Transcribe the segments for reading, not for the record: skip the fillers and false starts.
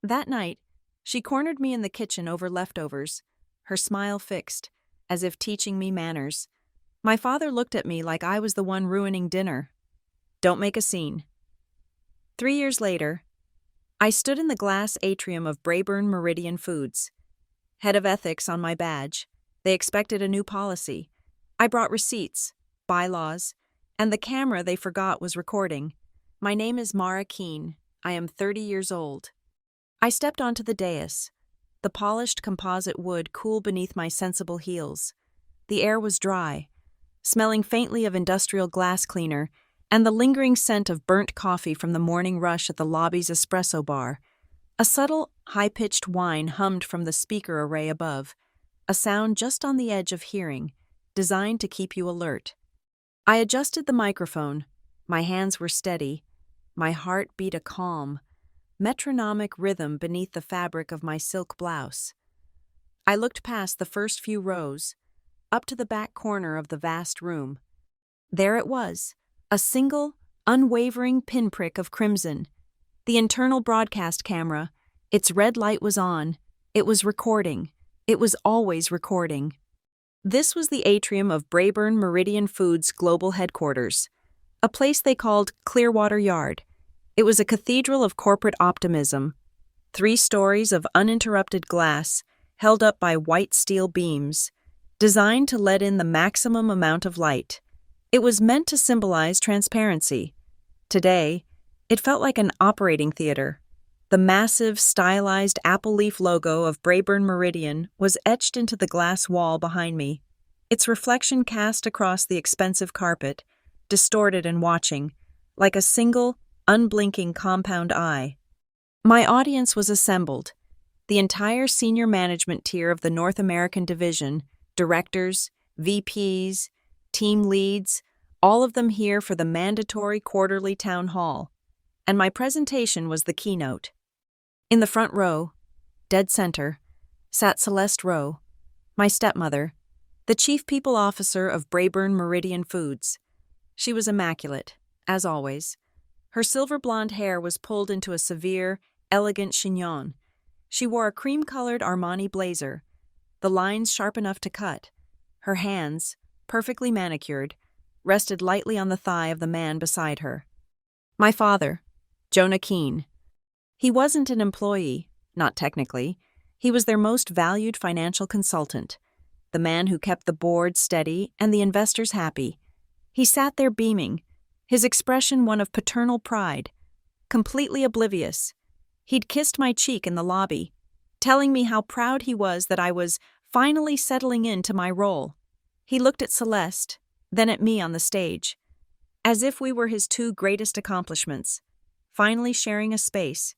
That night, she cornered me in the kitchen over leftovers, her smile fixed, as if teaching me manners. My father looked at me like I was the one ruining dinner. Don't make a scene. 3 years later, I stood in the glass atrium of Brayburn Meridian Foods. Head of ethics on my badge. They expected a new policy. I brought receipts, bylaws, and the camera they forgot was recording. My name is Mara Keene. I am 30 years old. I stepped onto the dais, the polished composite wood cool beneath my sensible heels. The air was dry, smelling faintly of industrial glass cleaner and the lingering scent of burnt coffee from the morning rush at the lobby's espresso bar. A subtle, high-pitched whine hummed from the speaker array above, a sound just on the edge of hearing, designed to keep you alert. I adjusted the microphone. My hands were steady. My heart beat a calm, metronomic rhythm beneath the fabric of my silk blouse. I looked past the first few rows, up to the back corner of the vast room. There it was, a single, unwavering pinprick of crimson. The internal broadcast camera, its red light was on. It was recording. It was always recording. This was the atrium of Brayburn Meridian Foods Global Headquarters, a place they called Clearwater Yard. It was a cathedral of corporate optimism. 3 stories of uninterrupted glass, held up by white steel beams, designed to let in the maximum amount of light. It was meant to symbolize transparency. Today, it felt like an operating theater. The massive, stylized apple leaf logo of Brayburn Meridian was etched into the glass wall behind me, its reflection cast across the expensive carpet, distorted and watching, like a single, unblinking compound eye. My audience was assembled. The entire senior management tier of the North American division, directors, VPs, team leads, all of them here for the mandatory quarterly town hall. And my presentation was the keynote. In the front row, dead center, sat Celeste Rowe, my stepmother, the chief people officer of Brayburn Meridian Foods. She was immaculate, as always. Her silver blonde hair was pulled into a severe, elegant chignon. She wore a cream-colored Armani blazer, the lines sharp enough to cut. Her hands, perfectly manicured, rested lightly on the thigh of the man beside her. My father, Jonah Keene. He wasn't an employee, not technically. He was their most valued financial consultant, the man who kept the board steady and the investors happy. He sat there beaming, his expression one of paternal pride, completely oblivious. He'd kissed my cheek in the lobby, telling me how proud he was that I was finally settling into my role. He looked at Celeste, then at me on the stage, as if we were his 2 greatest accomplishments, finally sharing a space.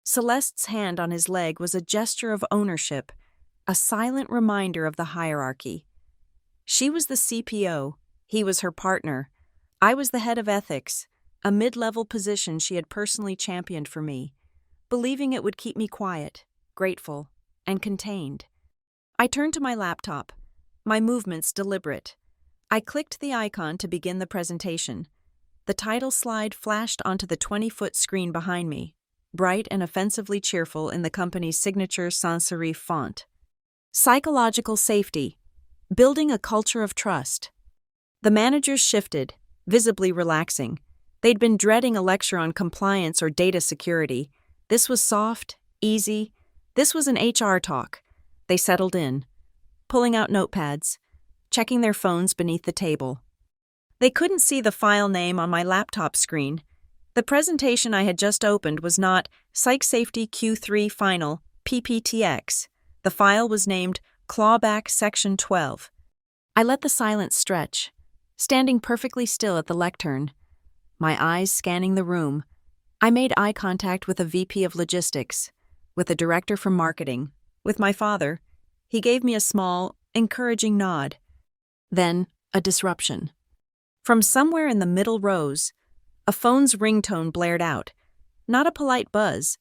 Celeste's hand on his leg was a gesture of ownership, a silent reminder of the hierarchy. She was the CPO, he was her partner. I was the head of ethics, a mid-level position she had personally championed for me, believing it would keep me quiet, grateful, and contained. I turned to my laptop, my movements deliberate. I clicked the icon to begin the presentation. The title slide flashed onto the 20-foot screen behind me, bright and offensively cheerful in the company's signature sans-serif font. Psychological safety, building a culture of trust. The managers shifted, visibly relaxing. They'd been dreading a lecture on compliance or data security. This was soft, easy. This was an HR talk. They settled in, pulling out notepads, checking their phones beneath the table. They couldn't see the file name on my laptop screen. The presentation I had just opened was not Psych Safety Q3 Final, PPTX. The file was named Clawback Section 12. I let the silence stretch, standing perfectly still at the lectern, my eyes scanning the room. I made eye contact with a VP of logistics, with a director from marketing, with my father. He gave me a small, encouraging nod. Then, a disruption. From somewhere in the middle rows, a phone's ringtone blared out. Not a polite buzz,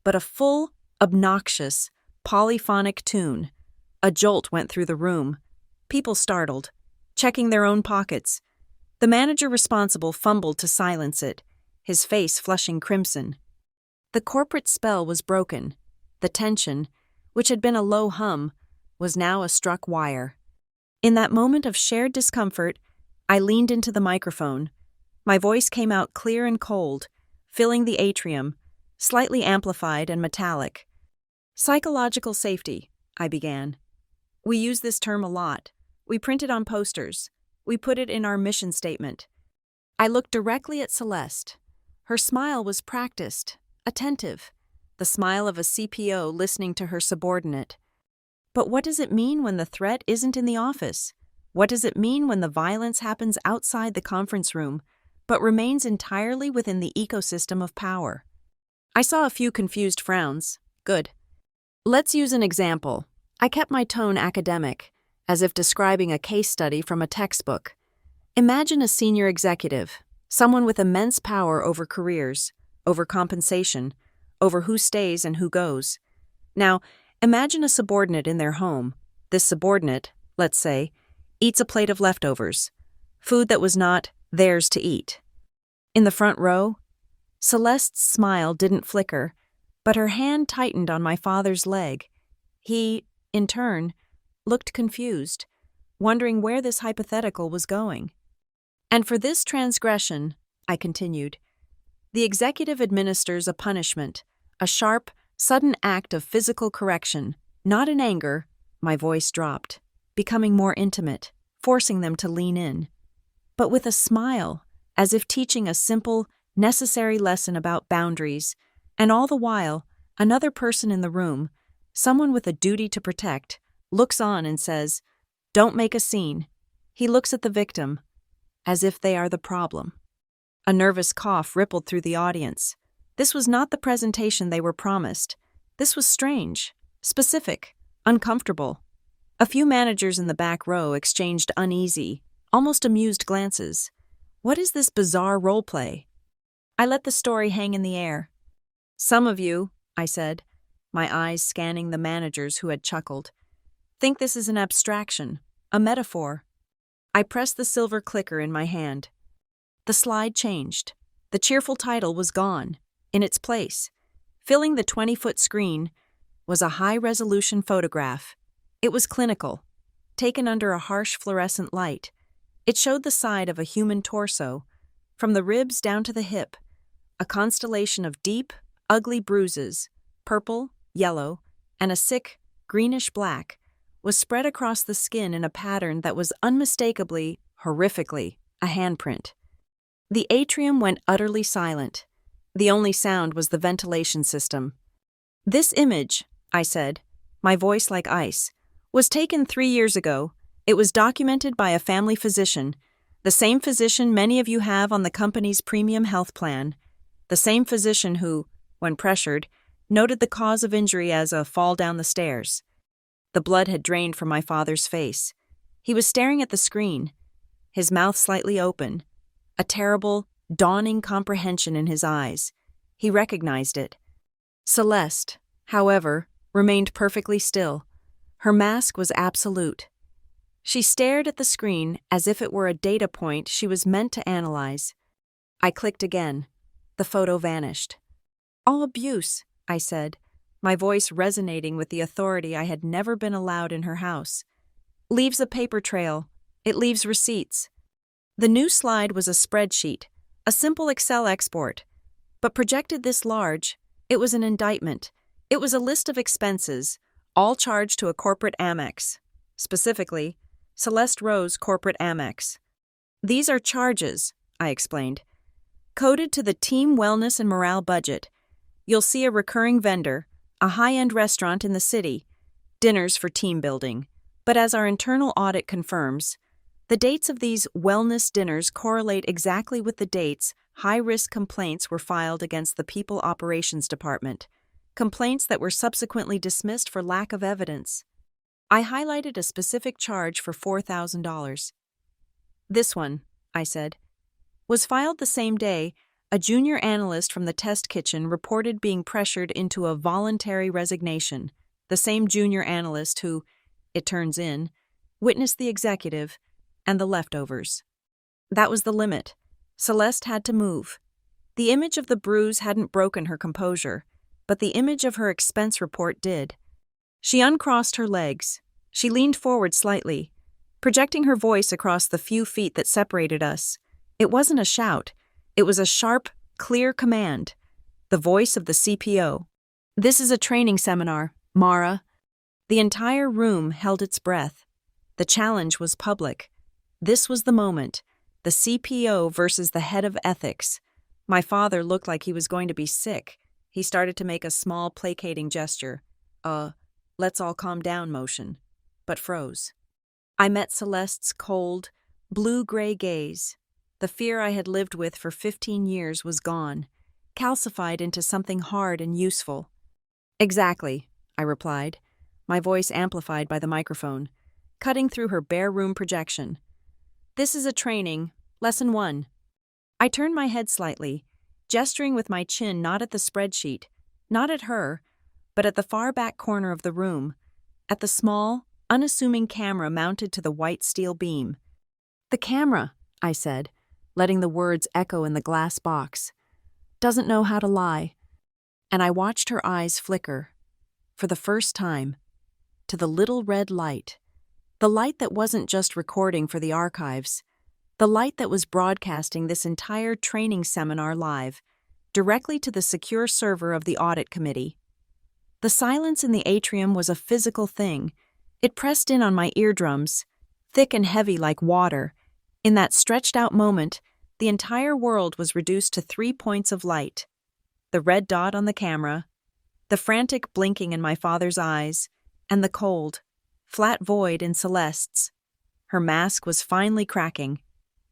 but a full, obnoxious, polyphonic tune. A jolt went through the room. People startled, checking their own pockets. The manager responsible fumbled to silence it, his face flushing crimson. The corporate spell was broken. The tension, which had been a low hum, was now a struck wire. In that moment of shared discomfort, I leaned into the microphone. My voice came out clear and cold, filling the atrium, slightly amplified and metallic. Psychological safety, I began. We use this term a lot. We print it on posters. We put it in our mission statement. I looked directly at Celeste. Her smile was practiced, attentive, the smile of a CPO listening to her subordinate. But what does it mean when the threat isn't in the office? What does it mean when the violence happens outside the conference room, but remains entirely within the ecosystem of power? I saw a few confused frowns. Good. Let's use an example. I kept my tone academic, as if describing a case study from a textbook. Imagine a senior executive, someone with immense power over careers, over compensation, over who stays and who goes. Now, imagine a subordinate in their home. This subordinate, let's say, eats a plate of leftovers, food that was not theirs to eat. In the front row, Celeste's smile didn't flicker, but her hand tightened on my father's leg. He, in turn, looked confused, wondering where this hypothetical was going. And for this transgression, I continued, the executive administers a punishment, a sharp, sudden act of physical correction, not in anger. My voice dropped, becoming more intimate, forcing them to lean in, but with a smile, as if teaching a simple, necessary lesson about boundaries, and all the while, another person in the room, someone with a duty to protect, looks on and says, "Don't make a scene." He looks at the victim, as if they are the problem. A nervous cough rippled through the audience. This was not the presentation they were promised. This was strange, specific, uncomfortable. A few managers in the back row exchanged uneasy, almost amused glances. What is this bizarre role play? I let the story hang in the air. Some of you, I said, my eyes scanning the managers who had chuckled, think this is an abstraction, a metaphor. I pressed the silver clicker in my hand. The slide changed. The cheerful title was gone. In its place, filling the 20-foot screen, was a high-resolution photograph. It was clinical, taken under a harsh fluorescent light. It showed the side of a human torso, from the ribs down to the hip, a constellation of deep, ugly bruises, purple, yellow, and a sick, greenish-black, was spread across the skin in a pattern that was unmistakably, horrifically, a handprint. The atrium went utterly silent. The only sound was the ventilation system. This image, I said, my voice like ice, was taken 3 years ago. It was documented by a family physician, the same physician many of you have on the company's premium health plan, the same physician who, when pressured, noted the cause of injury as a fall down the stairs. The blood had drained from my father's face. He was staring at the screen, his mouth slightly open, a terrible, dawning comprehension in his eyes. He recognized it. Celeste, however, remained perfectly still. Her mask was absolute. She stared at the screen as if it were a data point she was meant to analyze. I clicked again. The photo vanished. All abuse, I said, my voice resonating with the authority I had never been allowed in her house. Leaves a paper trail. It leaves receipts. The new slide was a spreadsheet, a simple Excel export. But projected this large, it was an indictment. It was a list of expenses, all charged to a corporate Amex. Specifically, Celeste Rose Corporate Amex. These are charges, I explained. Coded to the team wellness and morale budget. You'll see a recurring vendor, a high-end restaurant in the city, dinners for team building. But as our internal audit confirms, the dates of these wellness dinners correlate exactly with the dates high-risk complaints were filed against the People Operations Department, complaints that were subsequently dismissed for lack of evidence. I highlighted a specific charge for $4,000. This one, I said, was filed the same day a junior analyst from the test kitchen reported being pressured into a voluntary resignation, the same junior analyst who, it turns in, witnessed the executive and the leftovers. That was the limit. Celeste had to move. The image of the bruise hadn't broken her composure, but the image of her expense report did. She uncrossed her legs. She leaned forward slightly, projecting her voice across the few feet that separated us. It wasn't a shout. It was a sharp, clear command. The voice of the CPO. "This is a training seminar, Mara." The entire room held its breath. The challenge was public. This was the moment. The CPO versus the head of ethics. My father looked like he was going to be sick. He started to make a small, placating gesture. Let's all calm down motion, but froze. I met Celeste's cold, blue-gray gaze. The fear I had lived with for 15 years was gone, calcified into something hard and useful. "Exactly," I replied, my voice amplified by the microphone, cutting through her bare room projection. "This is a training, lesson 1. I turned my head slightly, gesturing with my chin not at the spreadsheet, not at her, but at the far back corner of the room, at the small, unassuming camera mounted to the white steel beam. "The camera," I said, letting the words echo in the glass box, "doesn't know how to lie." And I watched her eyes flicker, for the first time, to the little red light. The light that wasn't just recording for the archives. The light that was broadcasting this entire training seminar live, directly to the secure server of the audit committee. The silence in the atrium was a physical thing. It pressed in on my eardrums, thick and heavy like water. In that stretched-out moment, the entire world was reduced to 3 points of light. The red dot on the camera, the frantic blinking in my father's eyes, and the cold, flat void in Celeste's. Her mask was finally cracking,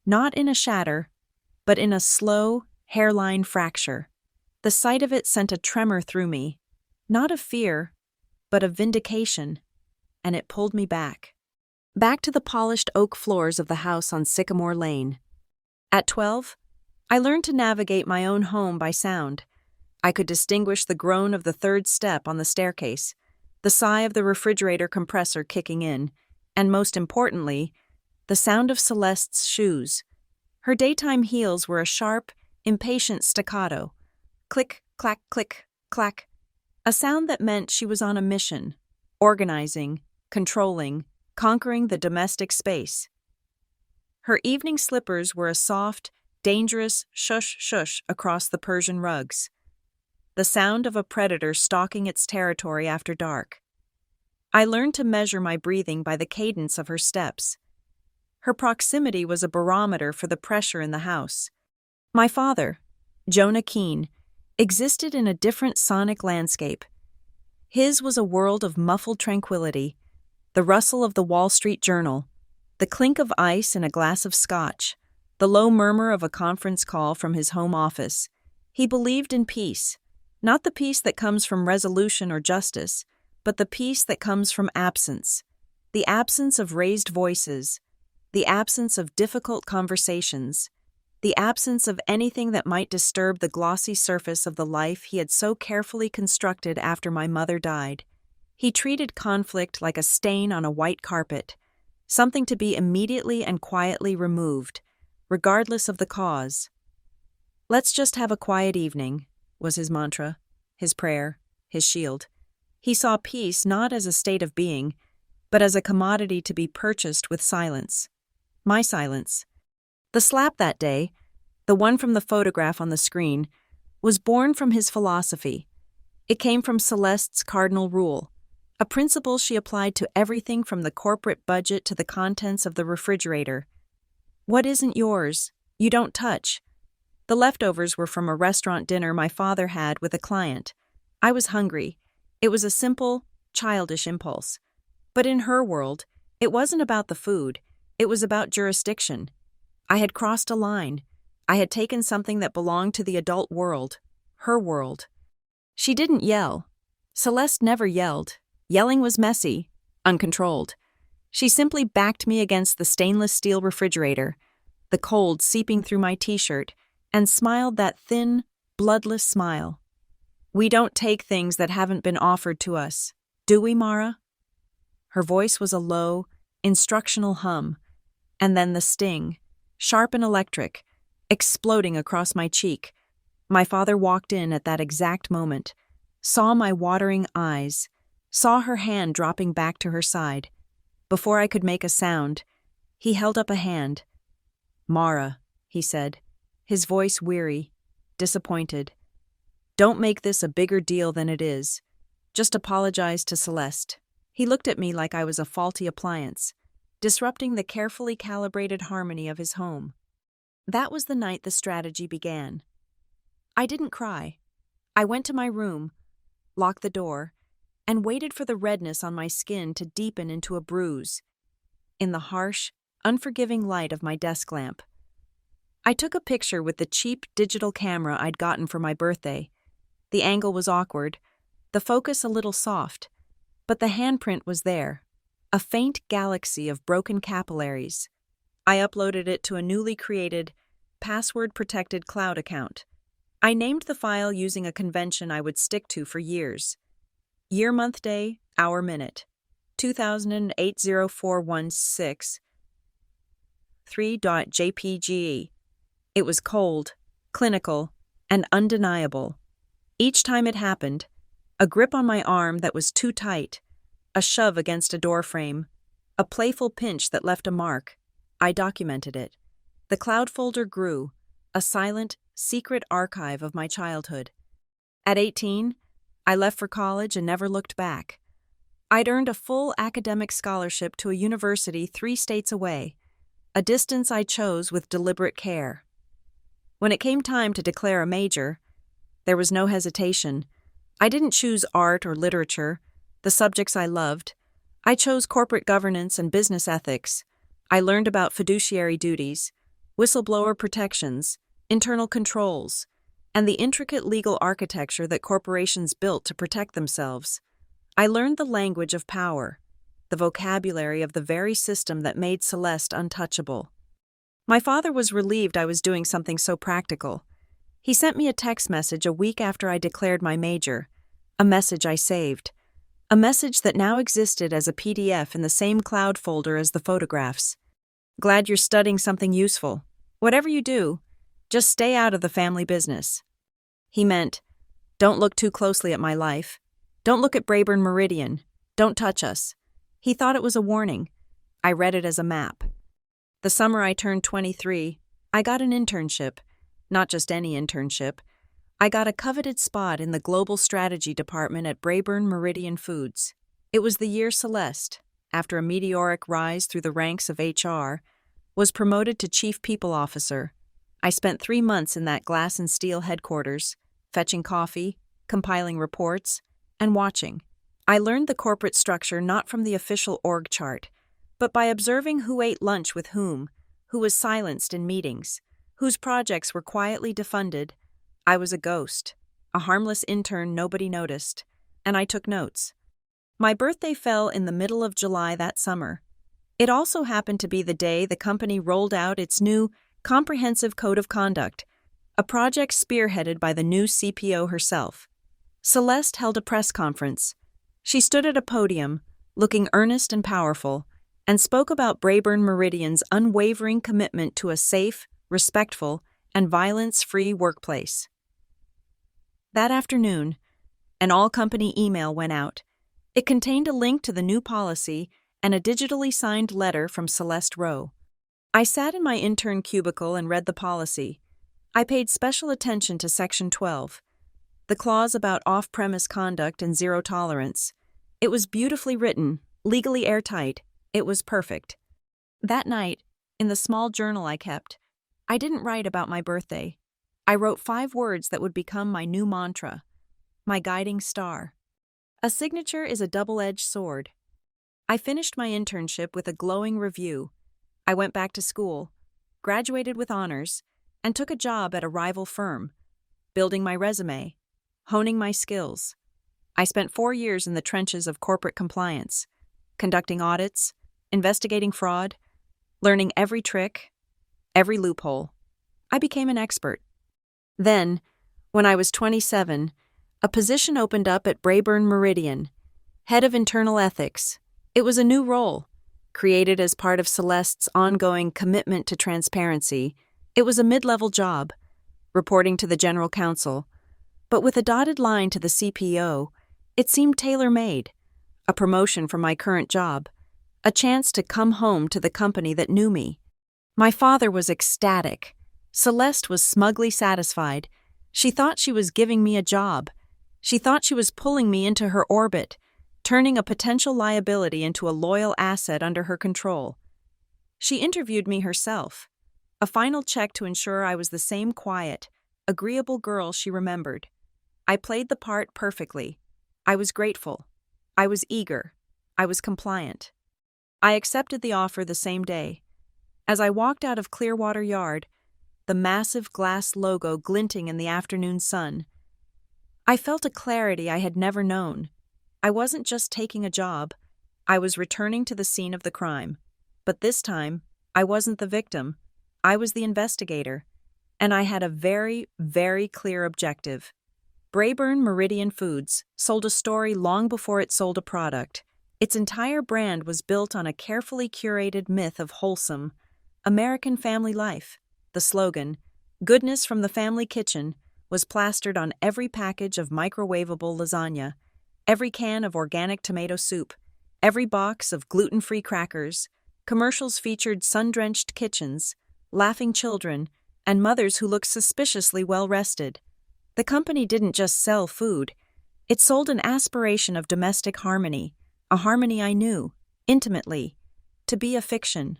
not in a shatter, but in a slow, hairline fracture. The sight of it sent a tremor through me, not of fear, but of vindication, and it pulled me back. Back to the polished oak floors of the house on Sycamore Lane. At 12, I learned to navigate my own home by sound. I could distinguish the groan of the third step on the staircase, the sigh of the refrigerator compressor kicking in, and most importantly, the sound of Celeste's shoes. Her daytime heels were a sharp, impatient staccato. Click, clack, click, clack. A sound that meant she was on a mission, organizing, controlling, conquering the domestic space. Her evening slippers were a soft, dangerous shush-shush across the Persian rugs. The sound of a predator stalking its territory after dark. I learned to measure my breathing by the cadence of her steps. Her proximity was a barometer for the pressure in the house. My father, Jonah Keene, existed in a different sonic landscape. His was a world of muffled tranquility, the rustle of the Wall Street Journal, the clink of ice in a glass of scotch, the low murmur of a conference call from his home office. He believed in peace, not the peace that comes from resolution or justice, but the peace that comes from absence, the absence of raised voices, the absence of difficult conversations, the absence of anything that might disturb the glossy surface of the life he had so carefully constructed after my mother died. He treated conflict like a stain on a white carpet, something to be immediately and quietly removed, regardless of the cause. "Let's just have a quiet evening," was his mantra, his prayer, his shield. He saw peace not as a state of being, but as a commodity to be purchased with silence. My silence. The slap that day, the one from the photograph on the screen, was born from his philosophy. It came from Celeste's cardinal rule, a principle she applied to everything from the corporate budget to the contents of the refrigerator. What isn't yours, you don't touch. The leftovers were from a restaurant dinner my father had with a client. I was hungry. It was a simple, childish impulse. But in her world, it wasn't about the food. It was about jurisdiction. I had crossed a line. I had taken something that belonged to the adult world, her world. She didn't yell. Celeste never yelled. Yelling was messy, uncontrolled. She simply backed me against the stainless steel refrigerator, the cold seeping through my t-shirt, and smiled that thin, bloodless smile. "We don't take things that haven't been offered to us, do we, Mara?" Her voice was a low, instructional hum, and then the sting, sharp and electric, exploding across my cheek. My father walked in at that exact moment, saw my watering eyes, saw her hand dropping back to her side. Before I could make a sound, he held up a hand. "Mara," he said, his voice weary, disappointed. "Don't make this a bigger deal than it is. Just apologize to Celeste." He looked at me like I was a faulty appliance, disrupting the carefully calibrated harmony of his home. That was the night the strategy began. I didn't cry. I went to my room, locked the door, and waited for the redness on my skin to deepen into a bruise. In the harsh, unforgiving light of my desk lamp, I took a picture with the cheap digital camera I'd gotten for my birthday. The angle was awkward, the focus a little soft, but the handprint was there, a faint galaxy of broken capillaries. I uploaded it to a newly created, password-protected cloud account. I named the file using a convention I would stick to for years. Year, month, day, hour, minute. 2008-0416 3.jpg. It was cold, clinical, and undeniable. Each time it happened, a grip on my arm that was too tight, a shove against a doorframe, a playful pinch that left a mark, I documented it. The cloud folder grew, a silent, secret archive of my childhood. At 18, I left for college and never looked back. I'd earned a full academic scholarship to a university 3 states away, a distance I chose with deliberate care. When it came time to declare a major, there was no hesitation. I didn't choose art or literature, the subjects I loved. I chose corporate governance and business ethics. I learned about fiduciary duties, whistleblower protections, internal controls, and the intricate legal architecture that corporations built to protect themselves. I learned the language of power, the vocabulary of the very system that made Celeste untouchable. My father was relieved I was doing something so practical. He sent me a text message a week after I declared my major, a message I saved, a message that now existed as a PDF in the same cloud folder as the photographs. "Glad you're studying something useful. Whatever you do, just stay out of the family business." He meant, don't look too closely at my life. Don't look at Brayburn Meridian. Don't touch us. He thought it was a warning. I read it as a map. The summer I turned 23, I got an internship. Not just any internship. I got a coveted spot in the Global Strategy Department at Brayburn Meridian Foods. It was the year Celeste, after a meteoric rise through the ranks of HR, was promoted to Chief People Officer. I spent 3 months in that glass and steel headquarters, fetching coffee, compiling reports, and watching. I learned the corporate structure not from the official org chart, but by observing who ate lunch with whom, who was silenced in meetings, whose projects were quietly defunded. I was a ghost, a harmless intern nobody noticed, and I took notes. My birthday fell in the middle of July that summer. It also happened to be the day the company rolled out its new Comprehensive Code of Conduct, a project spearheaded by the new CPO herself. Celeste held a press conference. She stood at a podium, looking earnest and powerful, and spoke about Brayburn Meridian's unwavering commitment to a safe, respectful, and violence-free workplace. That afternoon, an all-company email went out. It contained a link to the new policy and a digitally signed letter from Celeste Rowe. I sat in my intern cubicle and read the policy. I paid special attention to Section 12, the clause about off-premise conduct and zero tolerance. It was beautifully written, legally airtight. It was perfect. That night, in the small journal I kept, I didn't write about my birthday. I wrote 5 words that would become my new mantra, my guiding star. A signature is a double-edged sword. I finished my internship with a glowing review. I went back to school, graduated with honors, and took a job at a rival firm, building my resume, honing my skills. I spent 4 years in the trenches of corporate compliance, conducting audits, investigating fraud, learning every trick, every loophole. I became an expert. Then, when I was 27, a position opened up at Brayburn Meridian, head of internal ethics. It was a new role, created as part of Celeste's ongoing commitment to transparency. It was a mid-level job, reporting to the general counsel, but with a dotted line to the CPO, it seemed tailor-made. A promotion from my current job, a chance to come home to the company that knew me. My father was ecstatic. Celeste was smugly satisfied. She thought she was giving me a job. She thought she was pulling me into her orbit, turning a potential liability into a loyal asset under her control. She interviewed me herself, a final check to ensure I was the same quiet, agreeable girl she remembered. I played the part perfectly. I was grateful. I was eager. I was compliant. I accepted the offer the same day. As I walked out of Clearwater Yard, the massive glass logo glinting in the afternoon sun, I felt a clarity I had never known. I wasn't just taking a job, I was returning to the scene of the crime. But this time, I wasn't the victim, I was the investigator. And I had a very, very clear objective. Braeburn Meridian Foods sold a story long before it sold a product. Its entire brand was built on a carefully curated myth of wholesome, American family life. The slogan, "Goodness from the Family Kitchen," was plastered on every package of microwavable lasagna, every can of organic tomato soup, every box of gluten-free crackers. Commercials featured sun-drenched kitchens, laughing children, and mothers who looked suspiciously well-rested. The company didn't just sell food, it sold an aspiration of domestic harmony, a harmony I knew, intimately, to be a fiction.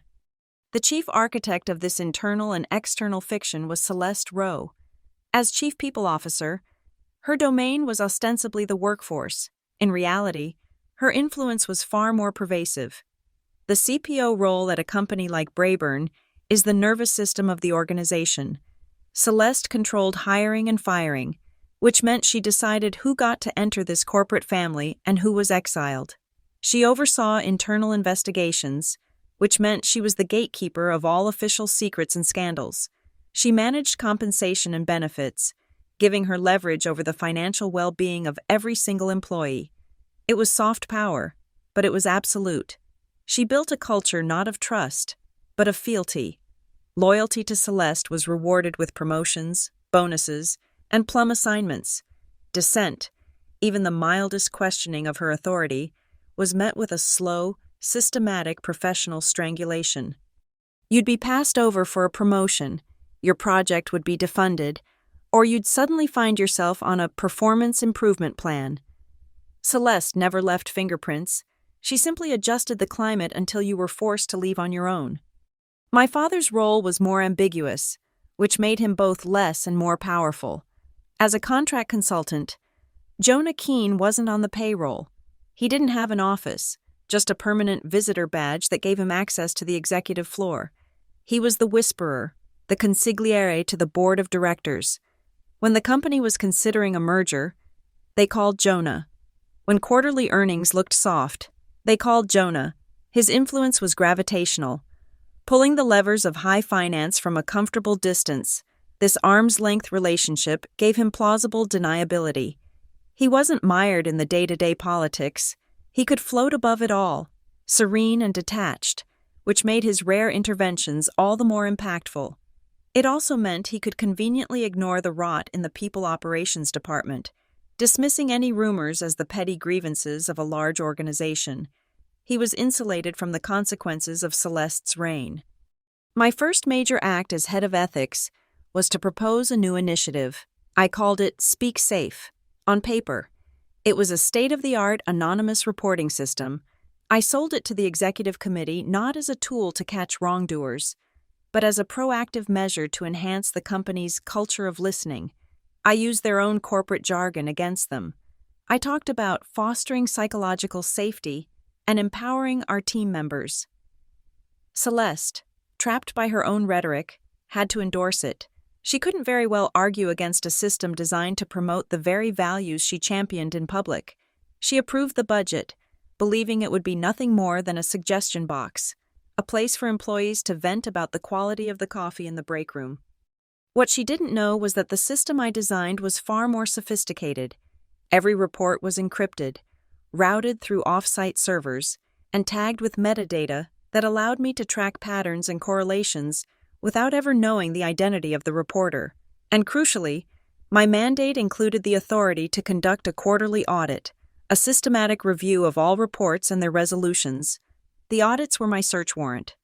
The chief architect of this internal and external fiction was Celeste Rowe. As chief people officer, her domain was ostensibly the workforce. In reality, her influence was far more pervasive. The CPO role at a company like Braeburn is the nervous system of the organization. Celeste controlled hiring and firing, which meant she decided who got to enter this corporate family and who was exiled. She oversaw internal investigations, which meant she was the gatekeeper of all official secrets and scandals. She managed compensation and benefits, giving her leverage over the financial well-being of every single employee. It was soft power, but it was absolute. She built a culture not of trust, but of fealty. Loyalty to Celeste was rewarded with promotions, bonuses, and plum assignments. Dissent, even the mildest questioning of her authority, was met with a slow, systematic professional strangulation. You'd be passed over for a promotion, your project would be defunded, or you'd suddenly find yourself on a performance improvement plan. Celeste never left fingerprints. She simply adjusted the climate until you were forced to leave on your own. My father's role was more ambiguous, which made him both less and more powerful. As a contract consultant, Jonah Keene wasn't on the payroll. He didn't have an office, just a permanent visitor badge that gave him access to the executive floor. He was the whisperer, the consigliere to the board of directors. When the company was considering a merger, they called Jonah. When quarterly earnings looked soft, they called Jonah. His influence was gravitational. Pulling the levers of high finance from a comfortable distance, this arm's-length relationship gave him plausible deniability. He wasn't mired in the day-to-day politics. He could float above it all, serene and detached, which made his rare interventions all the more impactful. It also meant he could conveniently ignore the rot in the people operations department, dismissing any rumors as the petty grievances of a large organization. He was insulated from the consequences of Celeste's reign. My first major act as head of ethics was to propose a new initiative. I called it Speak Safe. On paper, it was a state-of-the-art anonymous reporting system. I sold it to the executive committee not as a tool to catch wrongdoers, but as a proactive measure to enhance the company's culture of listening. I used their own corporate jargon against them. I talked about fostering psychological safety and empowering our team members. Celeste, trapped by her own rhetoric, had to endorse it. She couldn't very well argue against a system designed to promote the very values she championed in public. She approved the budget, believing it would be nothing more than a suggestion box, a place for employees to vent about the quality of the coffee in the break room. What she didn't know was that the system I designed was far more sophisticated. Every report was encrypted, routed through off-site servers, and tagged with metadata that allowed me to track patterns and correlations without ever knowing the identity of the reporter. And crucially, my mandate included the authority to conduct a quarterly audit, a systematic review of all reports and their resolutions. The audits were my search warrant.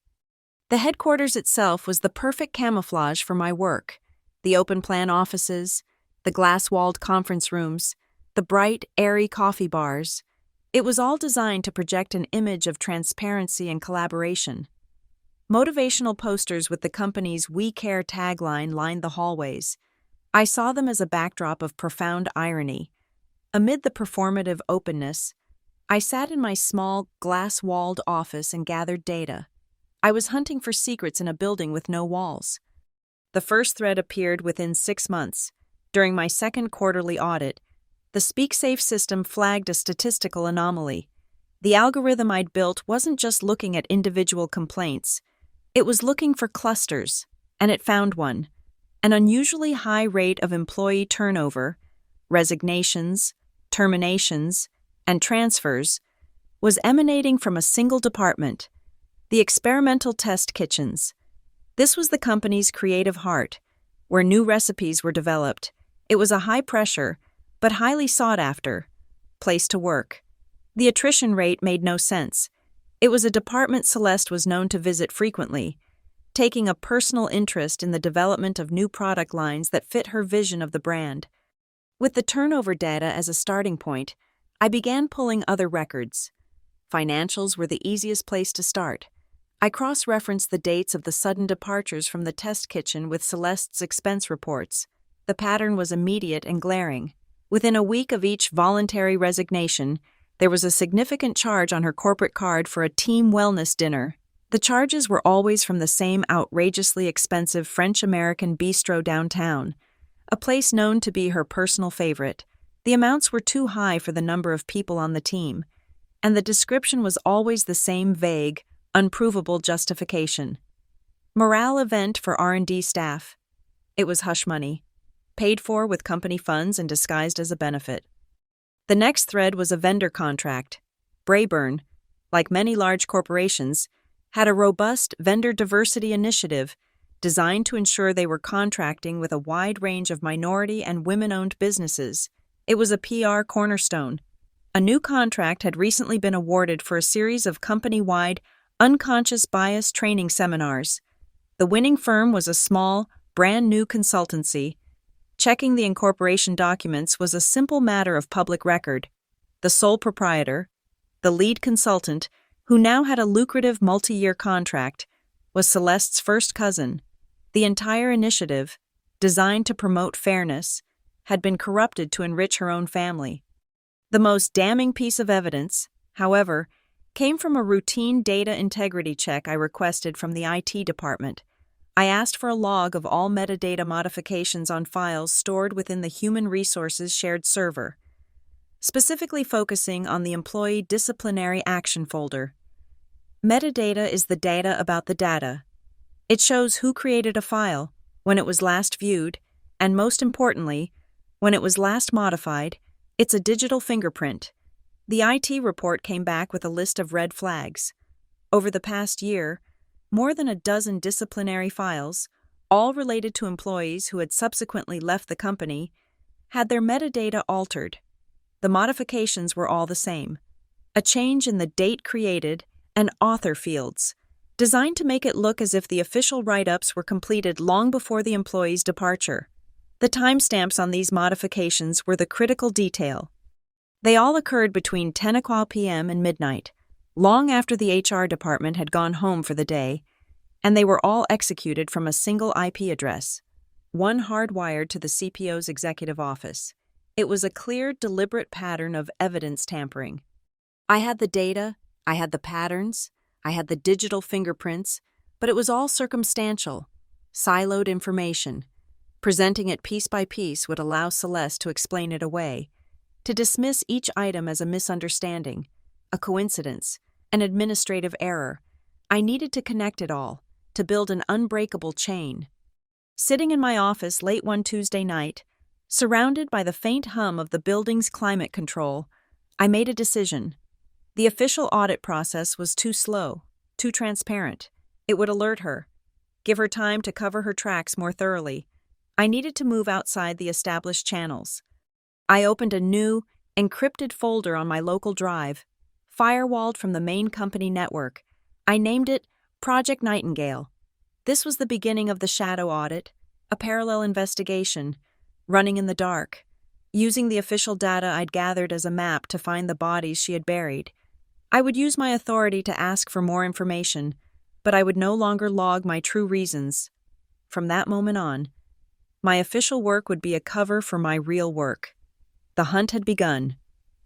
The headquarters itself was the perfect camouflage for my work. The open-plan offices, the glass-walled conference rooms, the bright, airy coffee bars. It was all designed to project an image of transparency and collaboration. Motivational posters with the company's "We Care" tagline lined the hallways. I saw them as a backdrop of profound irony. Amid the performative openness, I sat in my small, glass-walled office and gathered data. I was hunting for secrets in a building with no walls. The first thread appeared within 6 months. During my second quarterly audit, the SpeakSafe system flagged a statistical anomaly. The algorithm I'd built wasn't just looking at individual complaints. It was looking for clusters, and it found one. An unusually high rate of employee turnover, resignations, terminations, and transfers was emanating from a single department, the experimental test kitchens. This was the company's creative heart, where new recipes were developed. It was a high-pressure, but highly sought-after, place to work. The attrition rate made no sense. It was a department Celeste was known to visit frequently, taking a personal interest in the development of new product lines that fit her vision of the brand. With the turnover data as a starting point, I began pulling other records. Financials were the easiest place to start. I cross-referenced the dates of the sudden departures from the test kitchen with Celeste's expense reports. The pattern was immediate and glaring. Within a week of each voluntary resignation, there was a significant charge on her corporate card for a team wellness dinner. The charges were always from the same outrageously expensive French-American bistro downtown, a place known to be her personal favorite. The amounts were too high for the number of people on the team, and the description was always the same vague, unprovable justification. Morale event for R&D staff. It was hush money, paid for with company funds and disguised as a benefit. The next thread was a vendor contract. Brayburn, like many large corporations, had a robust vendor diversity initiative designed to ensure they were contracting with a wide range of minority and women-owned businesses. It was a PR cornerstone. A new contract had recently been awarded for a series of company-wide unconscious bias training seminars. The winning firm was a small, brand-new consultancy. Checking the incorporation documents was a simple matter of public record. The sole proprietor, the lead consultant, who now had a lucrative multi-year contract, was Celeste's first cousin. The entire initiative, designed to promote fairness, had been corrupted to enrich her own family. The most damning piece of evidence, however, came from a routine data integrity check I requested from the IT department. I asked for a log of all metadata modifications on files stored within the Human Resources shared server, specifically focusing on the Employee Disciplinary Action folder. Metadata is the data about the data. It shows who created a file, when it was last viewed, and most importantly, when it was last modified. It's a digital fingerprint. The IT report came back with a list of red flags. Over the past year, more than a dozen disciplinary files, all related to employees who had subsequently left the company, had their metadata altered. The modifications were all the same. A change in the date created and author fields, designed to make it look as if the official write-ups were completed long before the employee's departure. The timestamps on these modifications were the critical detail. They all occurred between 10 p.m. and midnight, long after the HR department had gone home for the day, and they were all executed from a single IP address, one hardwired to the CPO's executive office. It was a clear, deliberate pattern of evidence tampering. I had the data, I had the patterns, I had the digital fingerprints, but it was all circumstantial, siloed information. Presenting it piece by piece would allow Celeste to explain it away, to dismiss each item as a misunderstanding, a coincidence, an administrative error. I needed to connect it all, to build an unbreakable chain. Sitting in my office late one Tuesday night, surrounded by the faint hum of the building's climate control, I made a decision. The official audit process was too slow, too transparent. It would alert her, give her time to cover her tracks more thoroughly. I needed to move outside the established channels. I opened a new, encrypted folder on my local drive, firewalled from the main company network. I named it Project Nightingale. This was the beginning of the shadow audit, a parallel investigation, running in the dark, using the official data I'd gathered as a map to find the bodies she had buried. I would use my authority to ask for more information, but I would no longer log my true reasons. From that moment on, my official work would be a cover for my real work. The hunt had begun.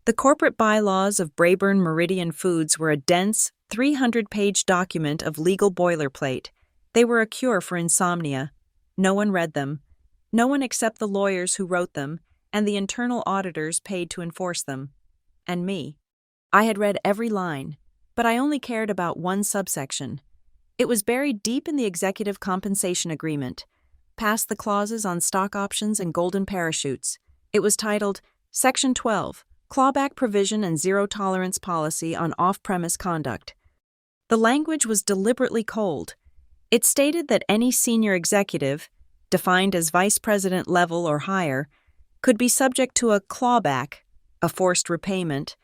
The corporate bylaws of Braeburn Meridian Foods were a dense, 300-page document of legal boilerplate. They were a cure for insomnia. No one read them. No one except the lawyers who wrote them and the internal auditors paid to enforce them. And me. I had read every line, but I only cared about one subsection. It was buried deep in the executive compensation agreement, past the clauses on stock options and golden parachutes. It was titled Section 12, Clawback Provision and Zero Tolerance Policy on Off-Premise Conduct. The language was deliberately cold. It stated that any senior executive, defined as vice president level or higher, could be subject to a clawback, a forced repayment,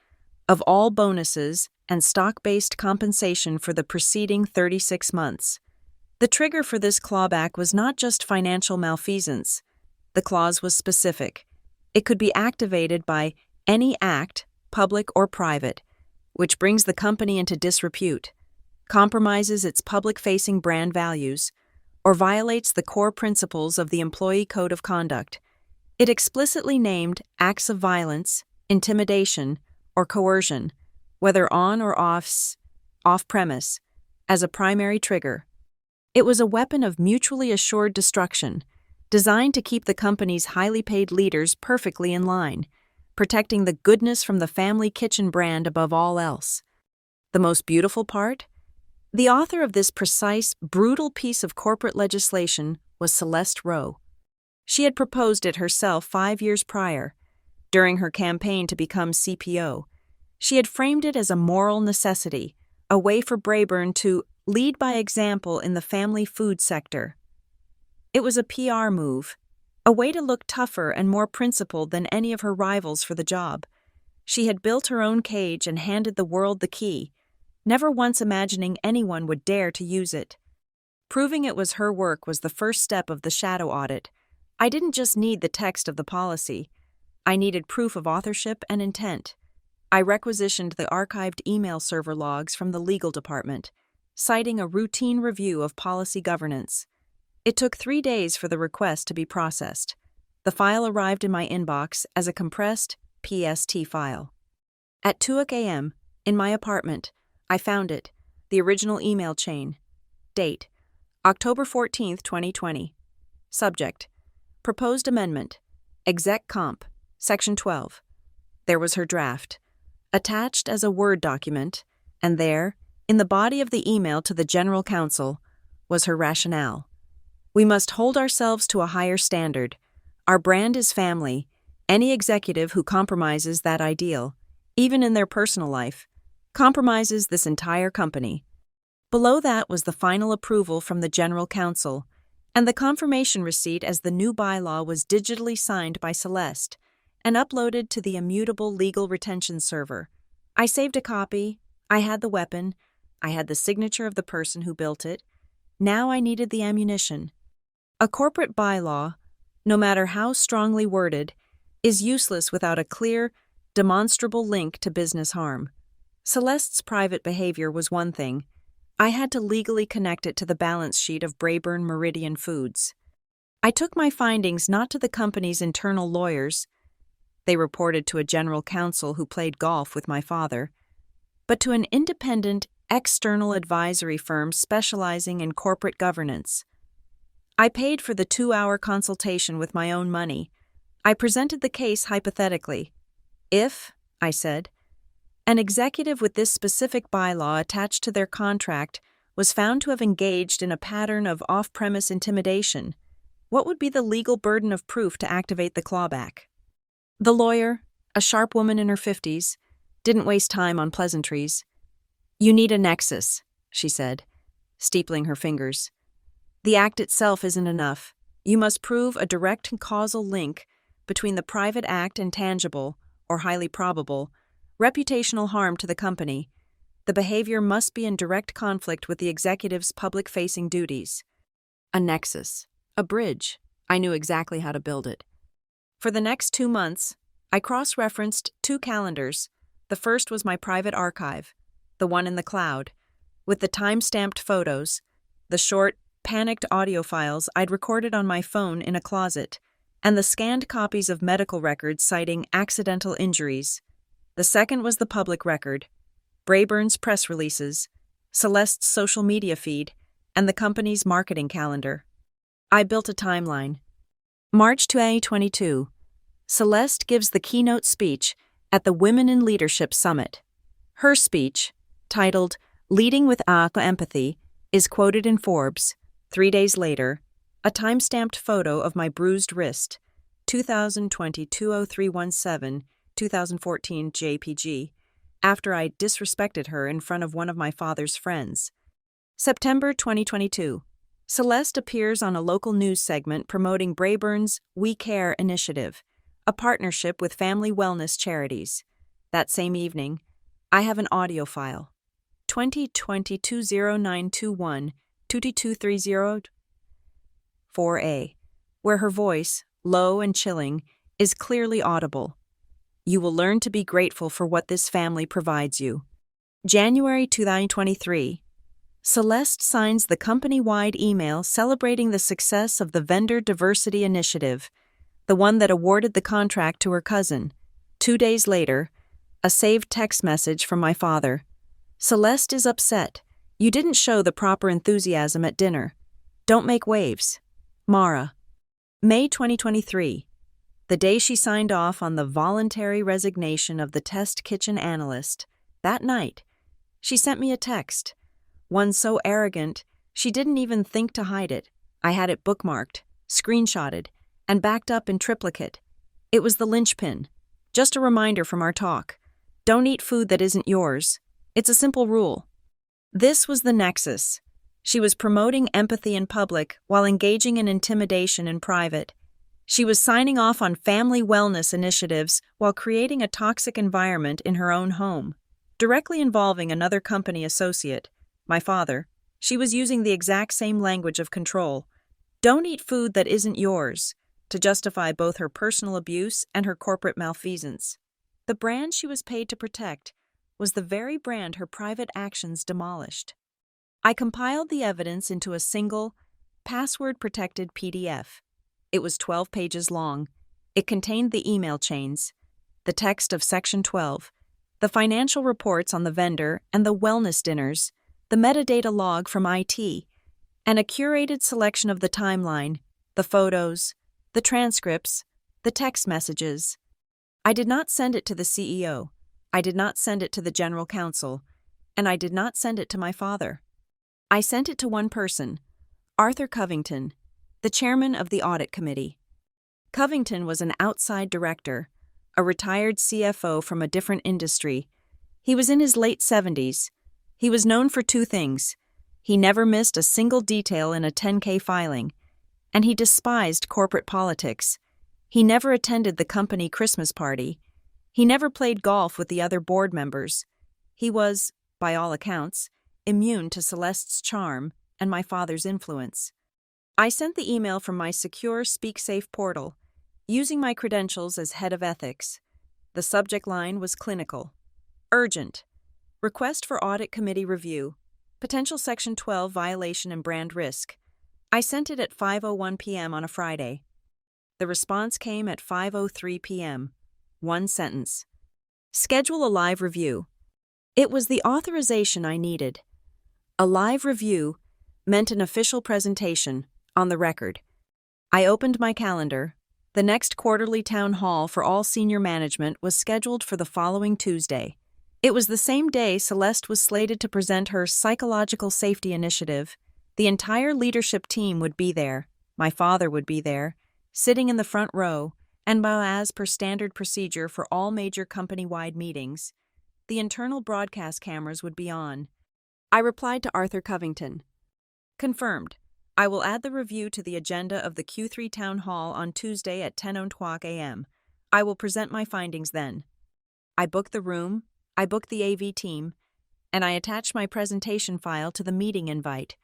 of all bonuses and stock-based compensation for the preceding 36 months. The trigger for this clawback was not just financial malfeasance. The clause was specific. It could be activated by any act, public or private, which brings the company into disrepute, compromises its public-facing brand values, or violates the core principles of the Employee Code of Conduct. It explicitly named acts of violence, intimidation, or coercion, whether on or off-premise, as a primary trigger. It was a weapon of mutually assured destruction, designed to keep the company's highly paid leaders perfectly in line, protecting the goodness from the family kitchen brand above all else. The most beautiful part? The author of this precise, brutal piece of corporate legislation was Celeste Rowe. She had proposed it herself 5 years prior, during her campaign to become CPO. She had framed it as a moral necessity, a way for Braeburn to lead by example in the family food sector. It was a PR move, a way to look tougher and more principled than any of her rivals for the job. She had built her own cage and handed the world the key, never once imagining anyone would dare to use it. Proving it was her work was the first step of the shadow audit. I didn't just need the text of the policy. I needed proof of authorship and intent. I requisitioned the archived email server logs from the legal department, citing a routine review of policy governance. It took 3 days for the request to be processed. The file arrived in my inbox as a compressed PST file. At 2 a.m., in my apartment, I found it, the original email chain. Date: October 14, 2020. Subject: Proposed Amendment, Exec Comp, Section 12. There was her draft, attached as a Word document, and there, in the body of the email to the General Counsel, was her rationale. We must hold ourselves to a higher standard. Our brand is family. Any executive who compromises that ideal, even in their personal life, compromises this entire company. Below that was the final approval from the General Counsel, and the confirmation receipt as the new bylaw was digitally signed by Celeste and uploaded to the immutable legal retention server. I saved a copy. I had the weapon. I had the signature of the person who built it. Now I needed the ammunition. A corporate bylaw, no matter how strongly worded, is useless without a clear, demonstrable link to business harm. Celeste's private behavior was one thing. I had to legally connect it to the balance sheet of Braeburn Meridian Foods. I took my findings not to the company's internal lawyers. They reported to a general counsel who played golf with my father, but to an independent, external advisory firm specializing in corporate governance. I paid for the 2-hour consultation with my own money. I presented the case hypothetically. If, I said, an executive with this specific bylaw attached to their contract was found to have engaged in a pattern of off-premise intimidation, what would be the legal burden of proof to activate the clawback? The lawyer, a sharp woman in her 50s, didn't waste time on pleasantries. You need a nexus, she said, steepling her fingers. The act itself isn't enough. You must prove a direct and causal link between the private act and tangible, or highly probable, reputational harm to the company. The behavior must be in direct conflict with the executive's public-facing duties. A nexus. A bridge. I knew exactly how to build it. For the next 2 months, I cross-referenced 2 calendars. The first was my private archive, the one in the cloud, with the time-stamped photos, the short, panicked audio files I'd recorded on my phone in a closet, and the scanned copies of medical records citing accidental injuries. The second was the public record, Braeburn's press releases, Celeste's social media feed, and the company's marketing calendar. I built a timeline. March 2022. Celeste gives the keynote speech at the Women in Leadership Summit. Her speech, titled Leading with Empathy, is quoted in Forbes. 3 days later, a time-stamped photo of my bruised wrist, 2020-20317, 2014 JPG, after I disrespected her in front of one of my father's friends. September 2022. Celeste appears on a local news segment promoting Braeburn's We Care initiative, a partnership with family wellness charities. That same evening, I have an audio file, 2020-20921, 2230 4A, where her voice, low and chilling, is clearly audible. You will learn to be grateful for what this family provides you. January 2023. Celeste signs the company-wide email celebrating the success of the Vendor Diversity Initiative, the one that awarded the contract to her cousin. 2 days later, a saved text message from my father. Celeste is upset. You didn't show the proper enthusiasm at dinner. Don't make waves. Mara. May 2023. The day she signed off on the voluntary resignation of the test kitchen analyst, that night, she sent me a text. One so arrogant, she didn't even think to hide it. I had it bookmarked, screenshotted, and backed up in triplicate. It was the linchpin. Just a reminder from our talk. Don't eat food that isn't yours. It's a simple rule. This was the nexus. She was promoting empathy in public while engaging in intimidation in private. She was signing off on family wellness initiatives while creating a toxic environment in her own home. Directly involving another company associate, my father, she was using the exact same language of control. Don't eat food that isn't yours, to justify both her personal abuse and her corporate malfeasance. The brand she was paid to protect was the very brand her private actions demolished. I compiled the evidence into a single, password-protected PDF. It was 12 pages long. It contained the email chains, the text of Section 12, the financial reports on the vendor and the wellness dinners, the metadata log from IT, and a curated selection of the timeline, the photos, the transcripts, the text messages. I did not send it to the CEO. I did not send it to the general counsel, and I did not send it to my father. I sent it to one person, Arthur Covington, the chairman of the audit committee. Covington was an outside director, a retired CFO from a different industry. He was in his late 70s. He was known for 2 things. He never missed a single detail in a 10K filing, and he despised corporate politics. He never attended the company Christmas party. He never played golf with the other board members. He was, by all accounts, immune to Celeste's charm and my father's influence. I sent the email from my secure SpeakSafe portal, using my credentials as head of ethics. The subject line was clinical. Urgent. Request for audit committee review. Potential Section 12 violation and brand risk. I sent it at 5:01 p.m. on a Friday. The response came at 5:03 p.m. 1 sentence. Schedule a live review. It was the authorization I needed. A live review meant an official presentation, on the record. I opened my calendar. The next quarterly town hall for all senior management was scheduled for the following Tuesday. It was the same day Celeste was slated to present her psychological safety initiative. The entire leadership team would be there. My father would be there, sitting in the front row, and as per standard procedure for all major company-wide meetings, the internal broadcast cameras would be on. I replied to Arthur Covington. Confirmed. I will add the review to the agenda of the Q3 Town Hall on Tuesday at 10:00 a.m. I will present my findings then. I booked the room, I booked the AV team, and I attached my presentation file to the meeting invite,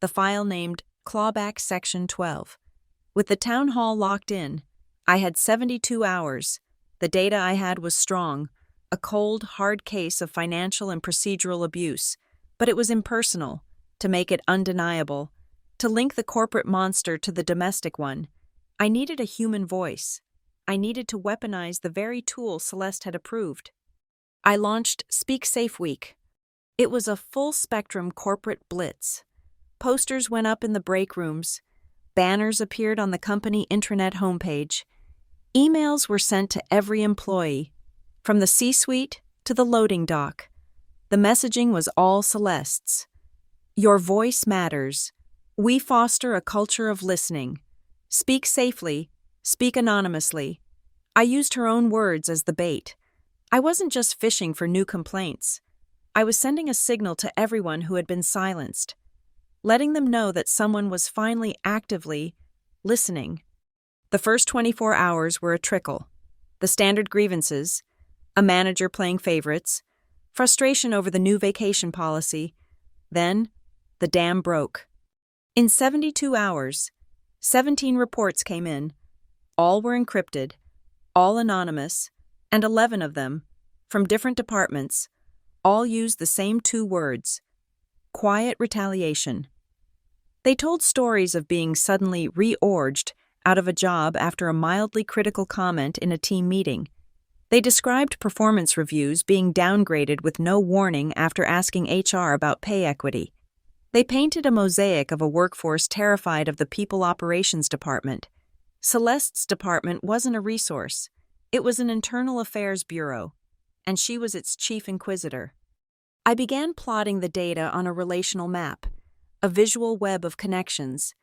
the file named Clawback Section 12. With the town hall locked in, I had 72 hours. The data I had was strong, a cold, hard case of financial and procedural abuse, but it was impersonal, to make it undeniable. To link the corporate monster to the domestic one, I needed a human voice. I needed to weaponize the very tool Celeste had approved. I launched Speak Safe Week. It was a full-spectrum corporate blitz. Posters went up in the break rooms. Banners appeared on the company intranet homepage. Emails were sent to every employee, from the C-suite to the loading dock. The messaging was all Celeste's. Your voice matters. We foster a culture of listening. Speak safely, speak anonymously. I used her own words as the bait. I wasn't just fishing for new complaints. I was sending a signal to everyone who had been silenced, letting them know that someone was finally actively listening. The first 24 hours were a trickle. The standard grievances, a manager playing favorites, frustration over the new vacation policy. Then, the dam broke. In 72 hours, 17 reports came in. All were encrypted, all anonymous, and 11 of them, from different departments, all used the same 2 words: quiet retaliation. They told stories of being suddenly reorged out of a job after a mildly critical comment in a team meeting. They described performance reviews being downgraded with no warning after asking HR about pay equity. They painted a mosaic of a workforce terrified of the People Operations Department. Celeste's department wasn't a resource. It was an internal affairs bureau, and she was its chief inquisitor. I began plotting the data on a relational map, a visual web of connections,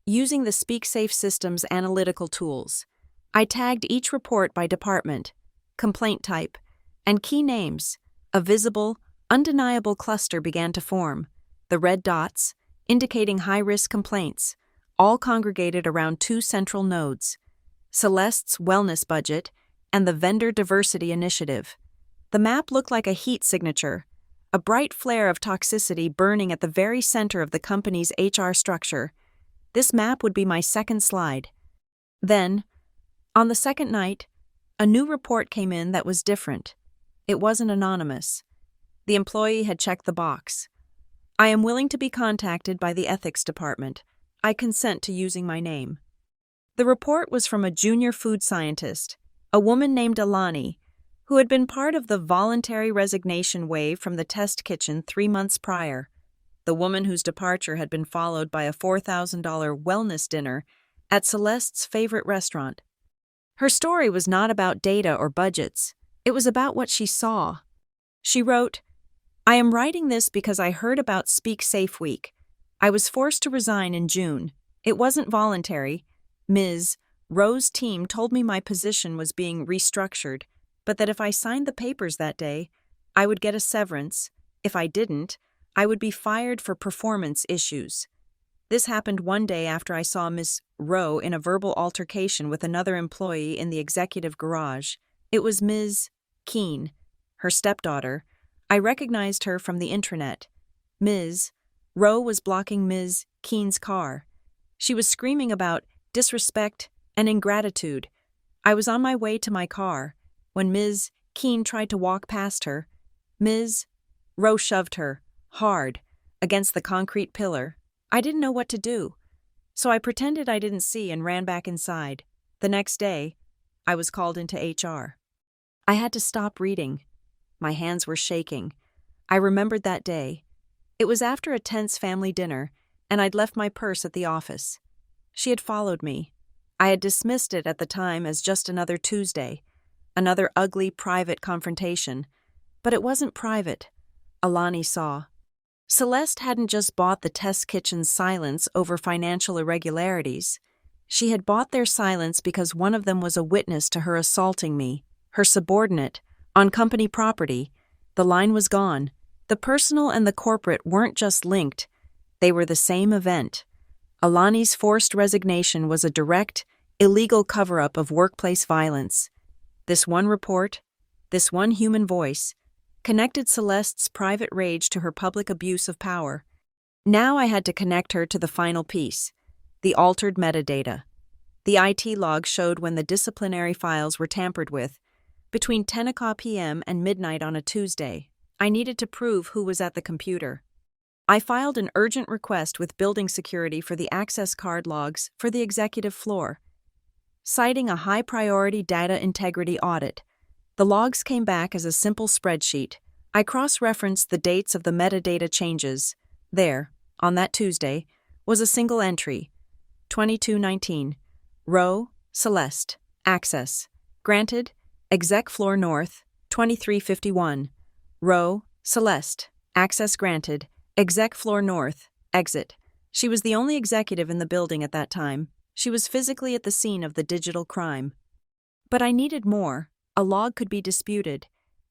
using the SpeakSafe system's analytical tools. I tagged each report by department, complaint type, and key names. A visible, undeniable cluster began to form. The red dots, indicating high-risk complaints, all congregated around 2 central nodes: Celeste's wellness budget and the vendor diversity initiative. The map looked like a heat signature, a bright flare of toxicity burning at the very center of the company's HR structure. This map would be my second slide. Then, on the second night, a new report came in that was different. It wasn't anonymous. The employee had checked the box. I am willing to be contacted by the ethics department. I consent to using my name. The report was from a junior food scientist, a woman named Alani, who had been part of the voluntary resignation wave from the test kitchen 3 months prior. The woman whose departure had been followed by a $4,000 wellness dinner at Celeste's favorite restaurant. Her story was not about data or budgets. It was about what she saw. She wrote, "I am writing this because I heard about Speak Safe Week. I was forced to resign in June. It wasn't voluntary. Ms. Rowe's team told me my position was being restructured, but that if I signed the papers that day, I would get a severance. If I didn't, I would be fired for performance issues. This happened one day after I saw Miss Rowe in a verbal altercation with another employee in the executive garage. It was Ms. Keene, her stepdaughter. I recognized her from the intranet. Ms. Rowe was blocking Ms. Keene's car. She was screaming about disrespect and ingratitude. I was on my way to my car when Ms. Keene tried to walk past her. Ms. Rowe shoved her, hard, against the concrete pillar. I didn't know what to do, so I pretended I didn't see and ran back inside. The next day, I was called into HR. I had to stop reading. My hands were shaking. I remembered that day. It was after a tense family dinner, and I'd left my purse at the office. She had followed me. I had dismissed it at the time as just another Tuesday, another ugly private confrontation. But it wasn't private. Alani saw. Celeste hadn't just bought the test kitchen's silence over financial irregularities. She had bought their silence because one of them was a witness to her assaulting me, her subordinate, on company property. The line was gone. The personal and the corporate weren't just linked. They were the same event. Alani's forced resignation was a direct, illegal cover-up of workplace violence. This one report, this one human voice, connected Celeste's private rage to her public abuse of power. Now I had to connect her to the final piece, the altered metadata. The IT log showed when the disciplinary files were tampered with, between 10 p.m. and midnight on a Tuesday. I needed to prove who was at the computer. I filed an urgent request with building security for the access card logs for the executive floor. Citing a high-priority data integrity audit, the logs came back as a simple spreadsheet. I cross-referenced the dates of the metadata changes. There, on that Tuesday, was a single entry, 2219, row, Celeste, access, granted, exec floor north, 2351, row, Celeste, access granted, exec floor north, exit. She was the only executive in the building at that time. She was physically at the scene of the digital crime. But I needed more. A log could be disputed.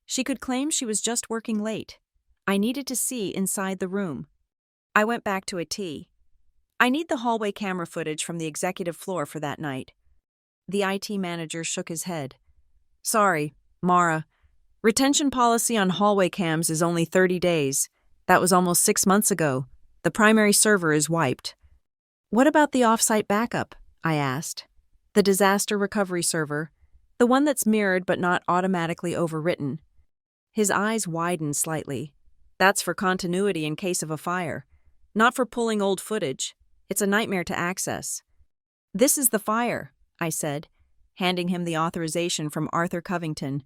She could claim she was just working late. I needed to see inside the room. I went back to a T. I need the hallway camera footage from the executive floor for that night. The IT manager shook his head. Sorry, Mara. Retention policy on hallway cams is only 30 days. That was almost 6 months ago. The primary server is wiped. What about the off-site backup? I asked. The disaster recovery server, the one that's mirrored but not automatically overwritten. His eyes widened slightly. That's for continuity in case of a fire, not for pulling old footage. It's a nightmare to access. This is the fire, I said, handing him the authorization from Arthur Covington.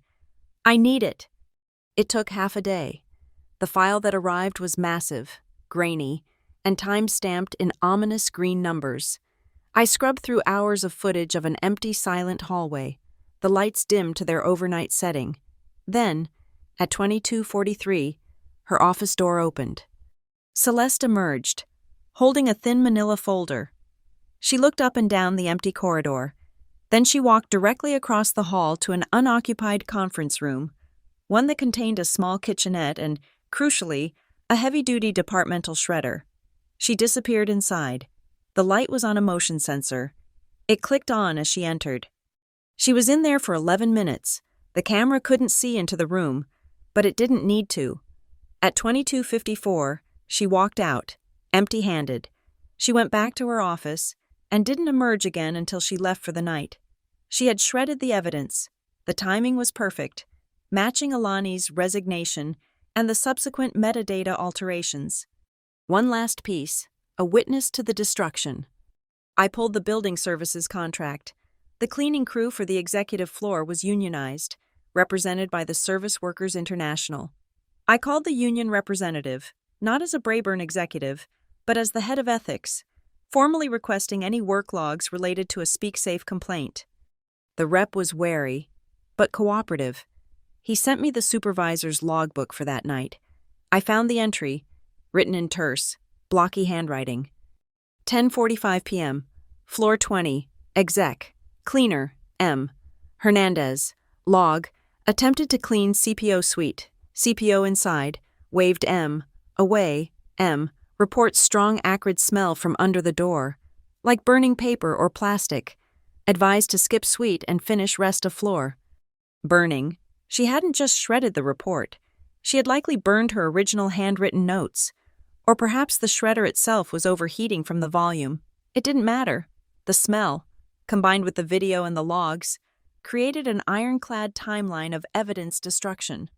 I need it. It took half a day. The file that arrived was massive, grainy, and time-stamped in ominous green numbers. I scrubbed through hours of footage of an empty, silent hallway, the lights dimmed to their overnight setting. Then, at 22:43, her office door opened. Celeste emerged, holding a thin manila folder. She looked up and down the empty corridor. Then she walked directly across the hall to an unoccupied conference room, one that contained a small kitchenette and, crucially, a heavy-duty departmental shredder. She disappeared inside. The light was on a motion sensor. It clicked on as she entered. She was in there for 11 minutes. The camera couldn't see into the room, but it didn't need to. At 22:54, she walked out, empty-handed. She went back to her office and didn't emerge again until she left for the night. She had shredded the evidence. The timing was perfect, matching Alani's resignation and the subsequent metadata alterations. One last piece, a witness to the destruction. I pulled the building services contract. The cleaning crew for the executive floor was unionized, represented by the Service Workers International. I called the union representative, not as a Brayburn executive, but as the head of ethics, formally requesting any work logs related to a SpeakSafe complaint. The rep was wary, but cooperative. He sent me the supervisor's logbook for that night. I found the entry, written in terse, blocky handwriting. 10:45 p.m., floor 20, exec, cleaner, M. Hernandez, log, attempted to clean CPO suite, CPO inside, waved M, away, M, reports strong acrid smell from under the door, like burning paper or plastic, advised to skip suite and finish rest of floor. Burning. She hadn't just shredded the report. She had likely burned her original handwritten notes. Or perhaps the shredder itself was overheating from the volume. It didn't matter. The smell, combined with the video and the logs, created an ironclad timeline of evidence destruction.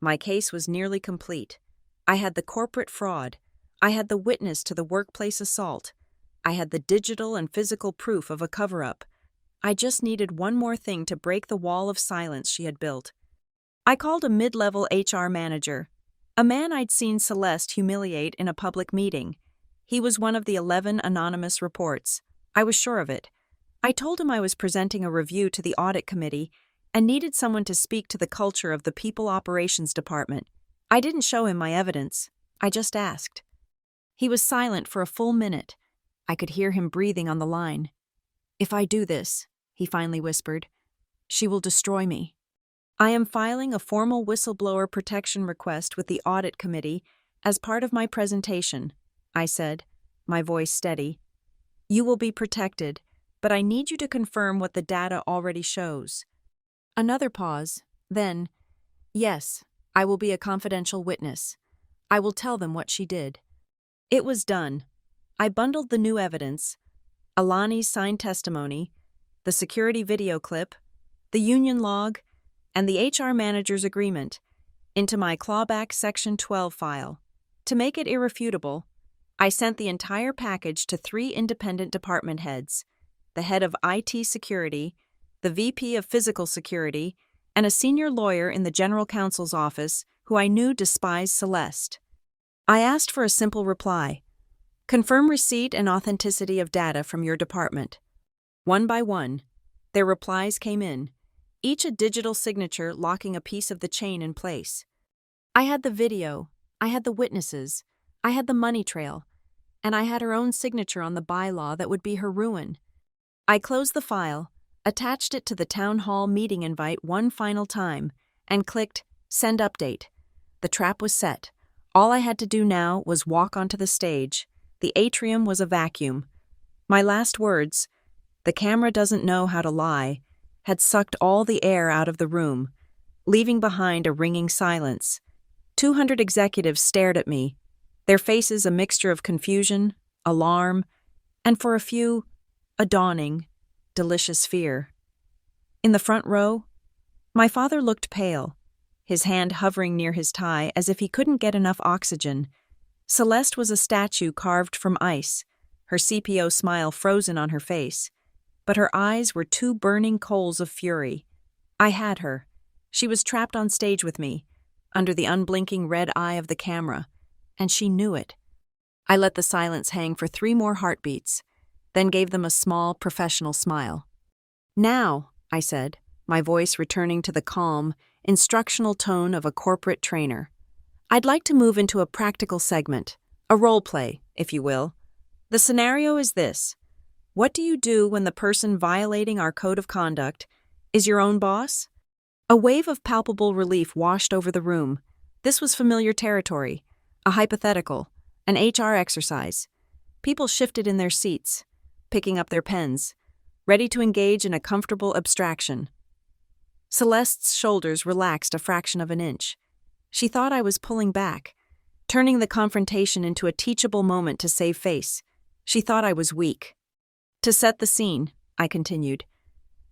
My case was nearly complete. I had the corporate fraud. I had the witness to the workplace assault. I had the digital and physical proof of a cover-up. I just needed one more thing to break the wall of silence she had built. I called a mid-level HR manager, a man I'd seen Celeste humiliate in a public meeting. He was one of the 11 anonymous reports. I was sure of it. I told him I was presenting a review to the audit committee and needed someone to speak to the culture of the People Operations Department. I didn't show him my evidence. I just asked. He was silent for a full minute. I could hear him breathing on the line. "If I do this," he finally whispered, "she will destroy me. I am filing a formal whistleblower protection request with the audit committee as part of my presentation," I said, my voice steady. You will be protected, but I need you to confirm what the data already shows. Another pause, then, yes, I will be a confidential witness. I will tell them what she did. It was done. I bundled the new evidence, Alani's signed testimony, the security video clip, the union log, and the HR manager's agreement, into my clawback Section 12 file. To make it irrefutable, I sent the entire package to 3 independent department heads, the head of IT security, the VP of physical security, and a senior lawyer in the general counsel's office who I knew despised Celeste. I asked for a simple reply. Confirm receipt and authenticity of data from your department. One by one, their replies came in, each a digital signature locking a piece of the chain in place. I had the video, I had the witnesses, I had the money trail, and I had her own signature on the bylaw that would be her ruin. I closed the file, attached it to the town hall meeting invite one final time, and clicked Send Update. The trap was set. All I had to do now was walk onto the stage. The atrium was a vacuum. My last words, "The camera doesn't know how to lie," had sucked all the air out of the room, leaving behind a ringing silence. 200 executives stared at me, their faces a mixture of confusion, alarm, and for a few, a dawning, delicious fear. In the front row, my father looked pale, his hand hovering near his tie as if he couldn't get enough oxygen. Celeste was a statue carved from ice, her CPO smile frozen on her face, but her eyes were 2 burning coals of fury. I had her. She was trapped on stage with me, under the unblinking red eye of the camera, and she knew it. I let the silence hang for 3 more heartbeats, then gave them a small, professional smile. Now, I said, my voice returning to the calm, instructional tone of a corporate trainer, I'd like to move into a practical segment, a role play, if you will. The scenario is this. What do you do when the person violating our code of conduct is your own boss? A wave of palpable relief washed over the room. This was familiar territory, a hypothetical, an HR exercise. People shifted in their seats, picking up their pens, ready to engage in a comfortable abstraction. Celeste's shoulders relaxed a fraction of an inch. She thought I was pulling back, turning the confrontation into a teachable moment to save face. She thought I was weak. To set the scene, I continued,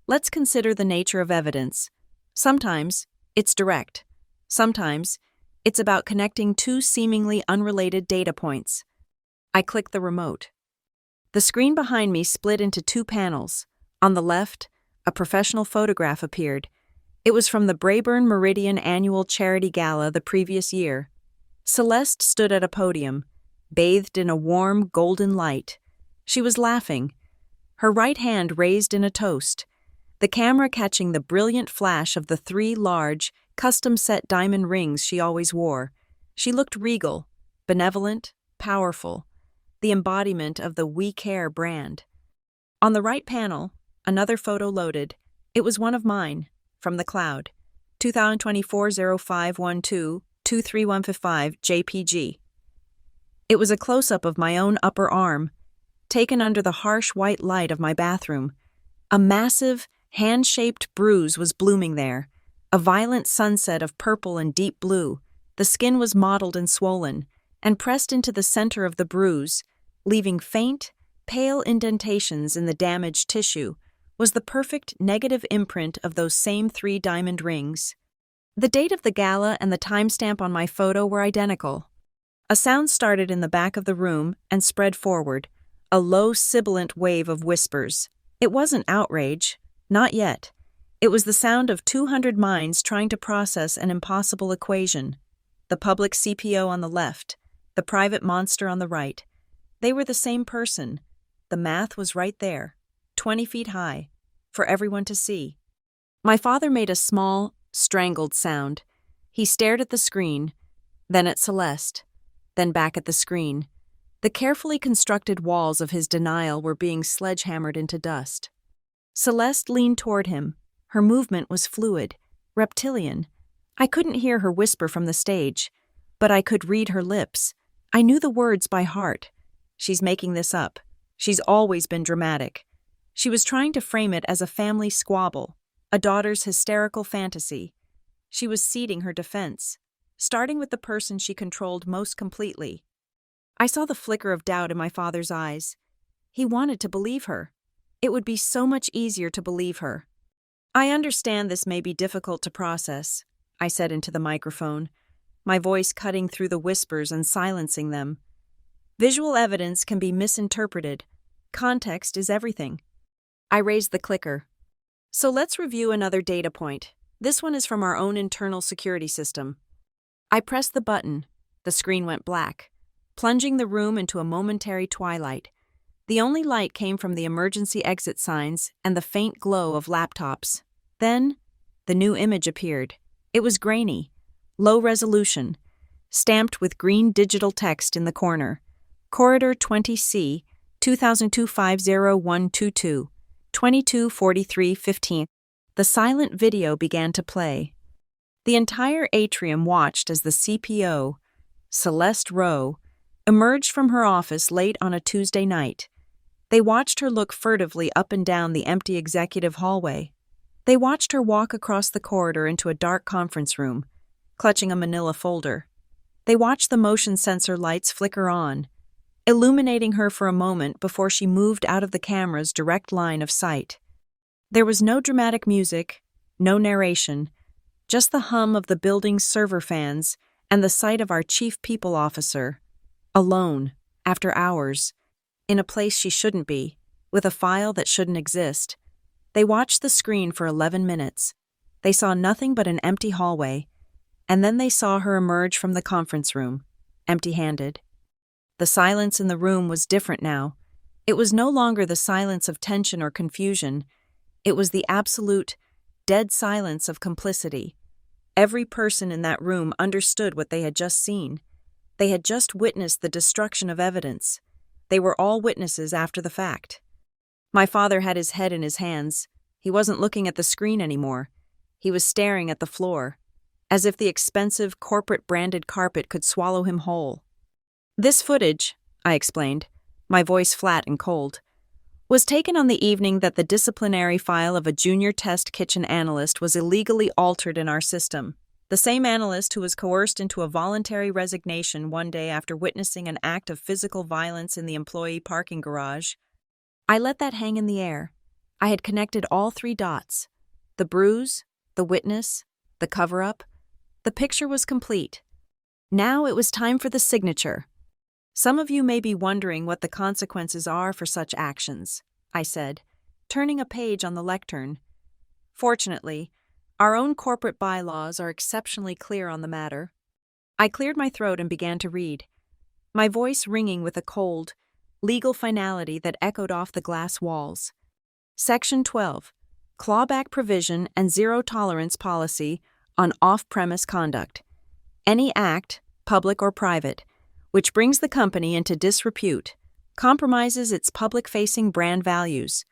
let's consider the nature of evidence. Sometimes it's direct. Sometimes it's about connecting 2 seemingly unrelated data points. I clicked the remote. The screen behind me split into 2 panels. On the left, a professional photograph appeared. It was from the Braeburn Meridian Annual Charity Gala the previous year. Celeste stood at a podium, bathed in a warm, golden light. She was laughing, her right hand raised in a toast, the camera catching the brilliant flash of the 3 large, custom-set diamond rings she always wore. She looked regal, benevolent, powerful, the embodiment of the We Care brand. On the right panel, another photo loaded. It was one of mine, from the cloud, 2024-0512-23155 JPG. It was a close-up of my own upper arm, taken under the harsh white light of my bathroom. A massive, hand-shaped bruise was blooming there, a violent sunset of purple and deep blue. The skin was mottled and swollen, and pressed into the center of the bruise, leaving faint, pale indentations in the damaged tissue, was the perfect negative imprint of those same 3 diamond rings. The date of the gala and the timestamp on my photo were identical. A sound started in the back of the room and spread forward, a low, sibilant wave of whispers. It wasn't outrage, not yet. It was the sound of 200 minds trying to process an impossible equation. The public CPO on the left, the private monster on the right. They were the same person. The math was right there, 20 feet high, for everyone to see. My father made a small, strangled sound. He stared at the screen, then at Celeste, then back at the screen. The carefully constructed walls of his denial were being sledgehammered into dust. Celeste leaned toward him. Her movement was fluid, reptilian. I couldn't hear her whisper from the stage, but I could read her lips. I knew the words by heart. She's making this up. She's always been dramatic. She was trying to frame it as a family squabble, a daughter's hysterical fantasy. She was seeding her defense, starting with the person she controlled most completely. I saw the flicker of doubt in my father's eyes. He wanted to believe her. It would be so much easier to believe her. "I understand this may be difficult to process," I said into the microphone, my voice cutting through the whispers and silencing them. "Visual evidence can be misinterpreted. Context is everything." I raised the clicker. "So let's review another data point. This one is from our own internal security system." I pressed the button. The screen went black, plunging the room into a momentary twilight. The only light came from the emergency exit signs and the faint glow of laptops. Then, the new image appeared. It was grainy, low resolution, stamped with green digital text in the corner. Corridor 20C, 2002-50122, 2243-15. The silent video began to play. The entire atrium watched as the CPO, Celeste Rowe, emerged from her office late on a Tuesday night. They watched her look furtively up and down the empty executive hallway. They watched her walk across the corridor into a dark conference room, clutching a manila folder. They watched the motion sensor lights flicker on, illuminating her for a moment before she moved out of the camera's direct line of sight. There was no dramatic music, no narration, just the hum of the building's server fans and the sight of our chief people officer, alone, after hours, in a place she shouldn't be, with a file that shouldn't exist. They watched the screen for 11 minutes. They saw nothing but an empty hallway, and then they saw her emerge from the conference room, empty-handed. The silence in the room was different now. It was no longer the silence of tension or confusion. It was the absolute, dead silence of complicity. Every person in that room understood what they had just seen. They had just witnessed the destruction of evidence. They were all witnesses after the fact. My father had his head in his hands. He wasn't looking at the screen anymore. He was staring at the floor, as if the expensive corporate-branded carpet could swallow him whole. "This footage," I explained, my voice flat and cold, "was taken on the evening that the disciplinary file of a junior test kitchen analyst was illegally altered in our system. The same analyst who was coerced into a voluntary resignation one day after witnessing an act of physical violence in the employee parking garage." I let that hang in the air. I had connected all 3 dots. The bruise, the witness, the cover-up. The picture was complete. Now it was time for the signature. "Some of you may be wondering what the consequences are for such actions," I said, turning a page on the lectern. "Fortunately, our own corporate bylaws are exceptionally clear on the matter." I cleared my throat and began to read, my voice ringing with a cold, legal finality that echoed off the glass walls. Section 12, Clawback Provision and Zero Tolerance Policy on Off-Premise Conduct. Any act, public or private, which brings the company into disrepute, compromises its public-facing brand values,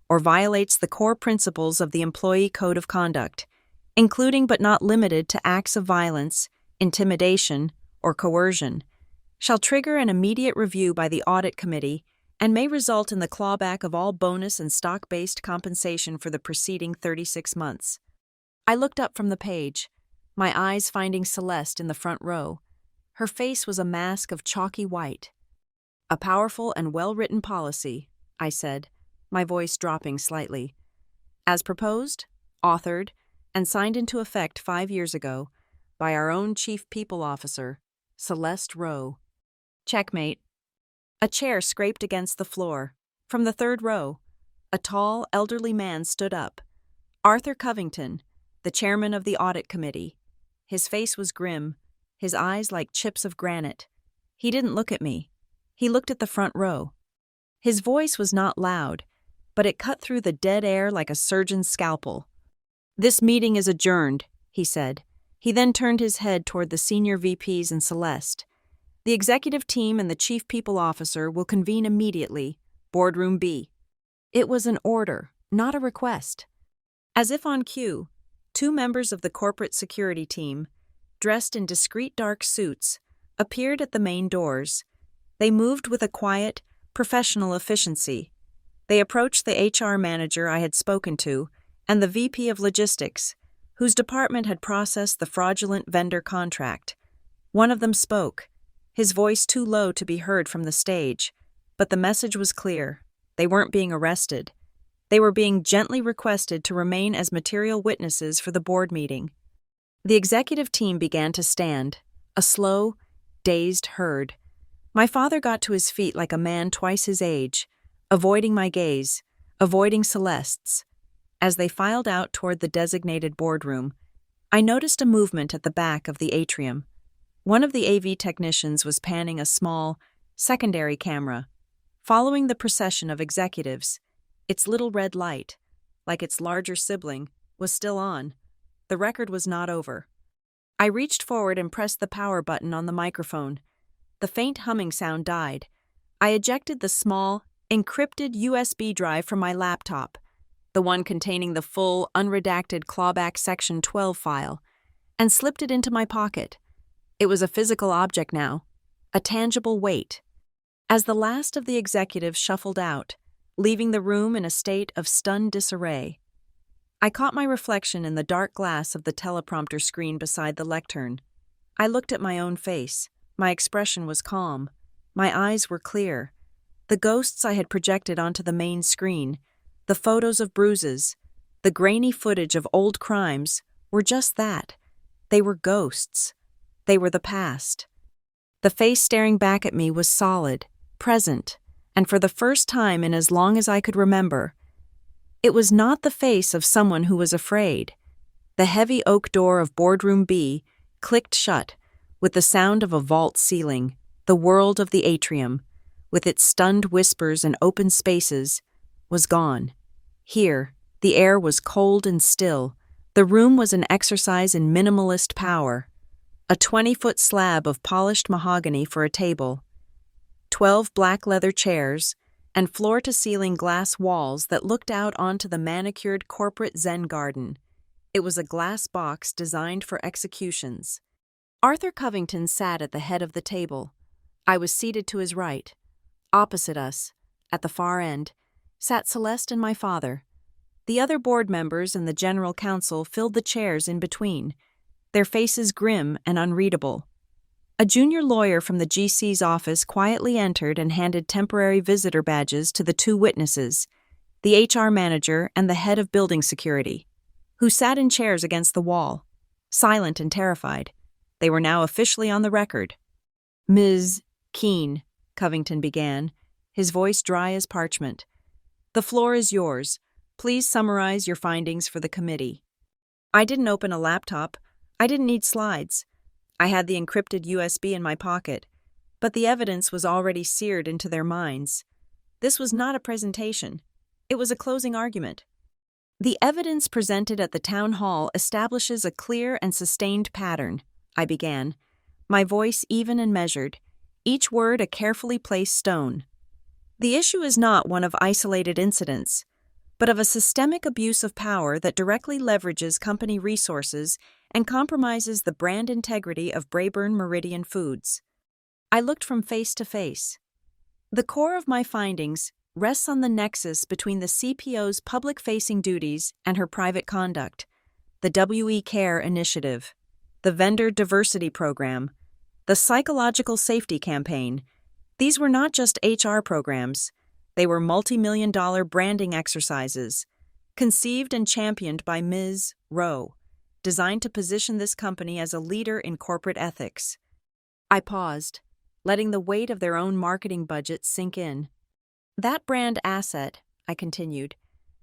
or violates the core principles of the Employee Code of Conduct, including but not limited to acts of violence, intimidation, or coercion, shall trigger an immediate review by the Audit Committee and may result in the clawback of all bonus and stock-based compensation for the preceding 36 months. I looked up from the page, my eyes finding Celeste in the front row. Her face was a mask of chalky white. "A powerful and well-written policy," I said, my voice dropping slightly. "As proposed, authored, and signed into effect 5 years ago by our own Chief People Officer, Celeste Rowe." Checkmate. A chair scraped against the floor. From the 3rd row, a tall, elderly man stood up. Arthur Covington, the chairman of the Audit Committee. His face was grim, his eyes like chips of granite. He didn't look at me. He looked at the front row. His voice was not loud, but it cut through the dead air like a surgeon's scalpel. "This meeting is adjourned," he said. He then turned his head toward the senior VPs and Celeste. "The executive team and the chief people officer will convene immediately, boardroom B." It was an order, not a request. As if on cue, 2 members of the corporate security team, dressed in discreet dark suits, appeared at the main doors. They moved with a quiet, professional efficiency. They approached the HR manager I had spoken to and the VP of logistics, whose department had processed the fraudulent vendor contract. One of them spoke, his voice too low to be heard from the stage, but the message was clear. They weren't being arrested. They were being gently requested to remain as material witnesses for the board meeting. The executive team began to stand, a slow, dazed herd. My father got to his feet like a man twice his age, avoiding my gaze, avoiding Celeste's. As they filed out toward the designated boardroom, I noticed a movement at the back of the atrium. One of the AV technicians was panning a small, secondary camera, following the procession of executives. Its little red light, like its larger sibling, was still on. The record was not over. I reached forward and pressed the power button on the microphone. The faint humming sound died. I ejected the small, encrypted USB drive from my laptop, the one containing the full, unredacted clawback Section 12 file, and slipped it into my pocket. It was a physical object now, a tangible weight. As the last of the executives shuffled out, leaving the room in a state of stunned disarray, I caught my reflection in the dark glass of the teleprompter screen beside the lectern. I looked at my own face. My expression was calm. My eyes were clear. The ghosts I had projected onto the main screen, the photos of bruises, the grainy footage of old crimes, were just that. They were ghosts. They were the past. The face staring back at me was solid, present, and for the first time in as long as I could remember, it was not the face of someone who was afraid. The heavy oak door of Boardroom B clicked shut, with the sound of a vault ceiling. The world of the atrium, with its stunned whispers and open spaces, was gone. Here, the air was cold and still. The room was an exercise in minimalist power. A 20-foot slab of polished mahogany for a table, 12 black leather chairs, and floor-to-ceiling glass walls that looked out onto the manicured corporate Zen garden. It was a glass box designed for executions. Arthur Covington sat at the head of the table. I was seated to his right. Opposite us, at the far end, sat Celeste and my father. The other board members and the general counsel filled the chairs in between, their faces grim and unreadable. A junior lawyer from the GC's office quietly entered and handed temporary visitor badges to the two witnesses, the HR manager and the head of building security, who sat in chairs against the wall, silent and terrified. They were now officially on the record. "Ms. Keene," Covington began, his voice dry as parchment. "The floor is yours. Please summarize your findings for the committee." I didn't open a laptop. I didn't need slides. I had the encrypted USB in my pocket, but the evidence was already seared into their minds. This was not a presentation. It was a closing argument. "The evidence presented at the town hall establishes a clear and sustained pattern," I began, my voice even and measured, each word a carefully placed stone. "The issue is not one of isolated incidents, but of a systemic abuse of power that directly leverages company resources and compromises the brand integrity of Brayburn Meridian Foods." I looked from face to face. The core of my findings rests on the nexus between the CPO's public-facing duties and her private conduct, the WE Care initiative, the vendor diversity program, the psychological safety campaign. These were not just HR programs. They were multi-million-dollar branding exercises, conceived and championed by Ms. Rowe, designed to position this company as a leader in corporate ethics. I paused, letting the weight of their own marketing budget sink in. "That brand asset," I continued,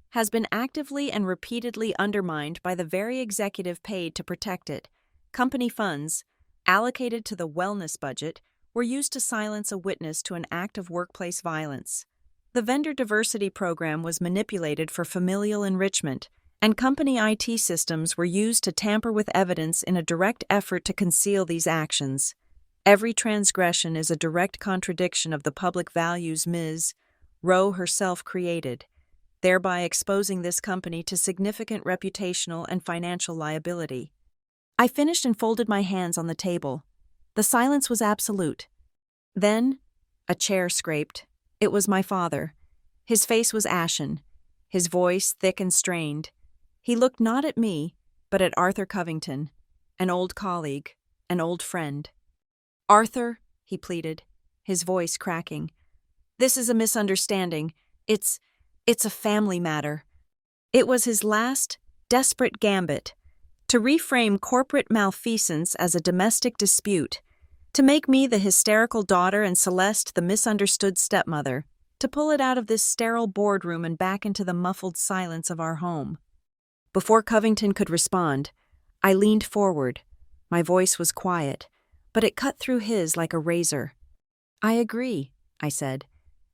"has been actively and repeatedly undermined by the very executive paid to protect it. Company funds, allocated to the wellness budget, were used to silence a witness to an act of workplace violence. The vendor diversity program was manipulated for familial enrichment, and company IT systems were used to tamper with evidence in a direct effort to conceal these actions. Every transgression is a direct contradiction of the public values Ms. Rowe herself created, thereby exposing this company to significant reputational and financial liability." I finished and folded my hands on the table. The silence was absolute. Then, a chair scraped, It was my father. His face was ashen, his voice thick and strained. He looked not at me, but at Arthur Covington, an old colleague, an old friend. "Arthur," he pleaded, his voice cracking, "this is a misunderstanding. It's a family matter." It was his last, desperate gambit, to reframe corporate malfeasance as a domestic dispute, to make me the hysterical daughter and Celeste the misunderstood stepmother, to pull it out of this sterile boardroom and back into the muffled silence of our home. Before Covington could respond, I leaned forward. My voice was quiet, but it cut through his like a razor. "I agree," I said,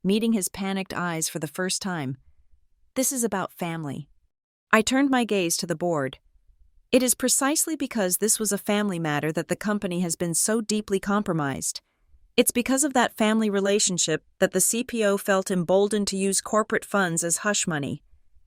meeting his panicked eyes for the first time. "This is about family." I turned my gaze to the board. It is precisely because this was a family matter that the company has been so deeply compromised. It's because of that family relationship that the CPO felt emboldened to use corporate funds as hush money.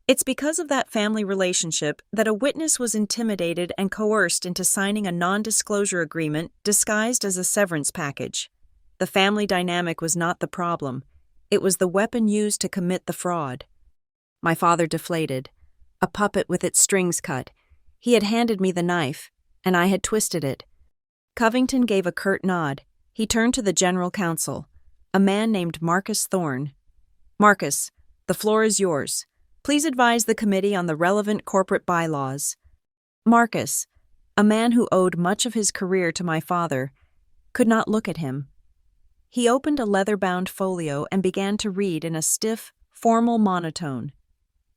It's because of that family relationship that a witness was intimidated and coerced into signing a non-disclosure agreement disguised as a severance package. The family dynamic was not the problem. It was the weapon used to commit the fraud. My father deflated, a puppet with its strings cut. He had handed me the knife, and I had twisted it. Covington gave a curt nod. He turned to the general counsel, a man named Marcus Thorne. "Marcus, the floor is yours. Please advise the committee on the relevant corporate bylaws." Marcus, a man who owed much of his career to my father, could not look at him. He opened a leather-bound folio and began to read in a stiff, formal monotone.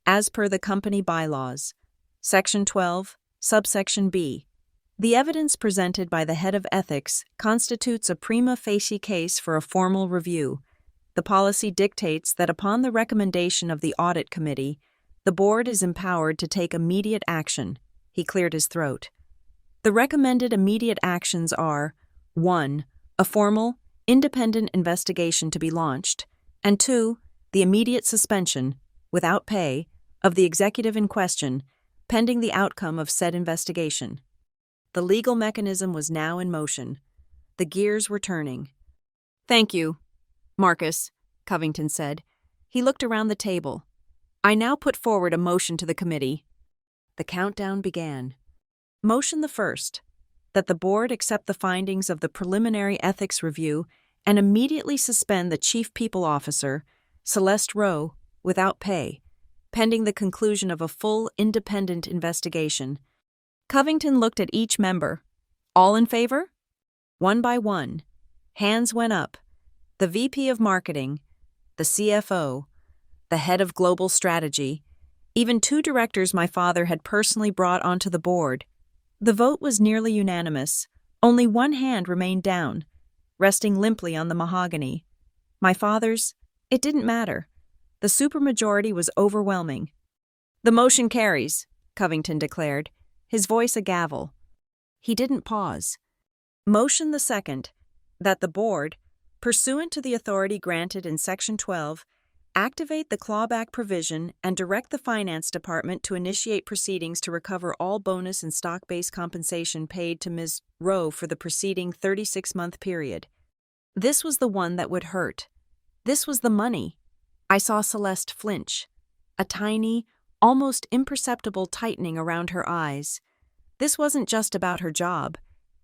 As per the company bylaws, Section 12, Subsection B, the evidence presented by the head of ethics constitutes a prima facie case for a formal review. The policy dictates that upon the recommendation of the audit committee, the board is empowered to take immediate action. He cleared his throat. The recommended immediate actions are 1. A formal, independent investigation to be launched, and 2. The immediate suspension, without pay, of the executive in question, pending the outcome of said investigation. The legal mechanism was now in motion. The gears were turning. "Thank you, Marcus," Covington said. He looked around the table. "I now put forward a motion to the committee." The countdown began. Motion the first, that the board accept the findings of the preliminary ethics review and immediately suspend the chief people officer, Celeste Rowe, without pay, pending the conclusion of a full independent investigation. Covington looked at each member. All in favor? One by one, hands went up. The VP of Marketing, the CFO, the head of Global Strategy, even 2 directors my father had personally brought onto the board. The vote was nearly unanimous. Only one hand remained down, resting limply on the mahogany. My father's, it didn't matter. The supermajority was overwhelming. "The motion carries," Covington declared, his voice a gavel. He didn't pause. Motion the second, that the board, pursuant to the authority granted in Section 12, activate the clawback provision and direct the Finance Department to initiate proceedings to recover all bonus and stock-based compensation paid to Ms. Rowe for the preceding 36-month period. This was the one that would hurt. This was the money. I saw Celeste flinch, a tiny, almost imperceptible tightening around her eyes. This wasn't just about her job.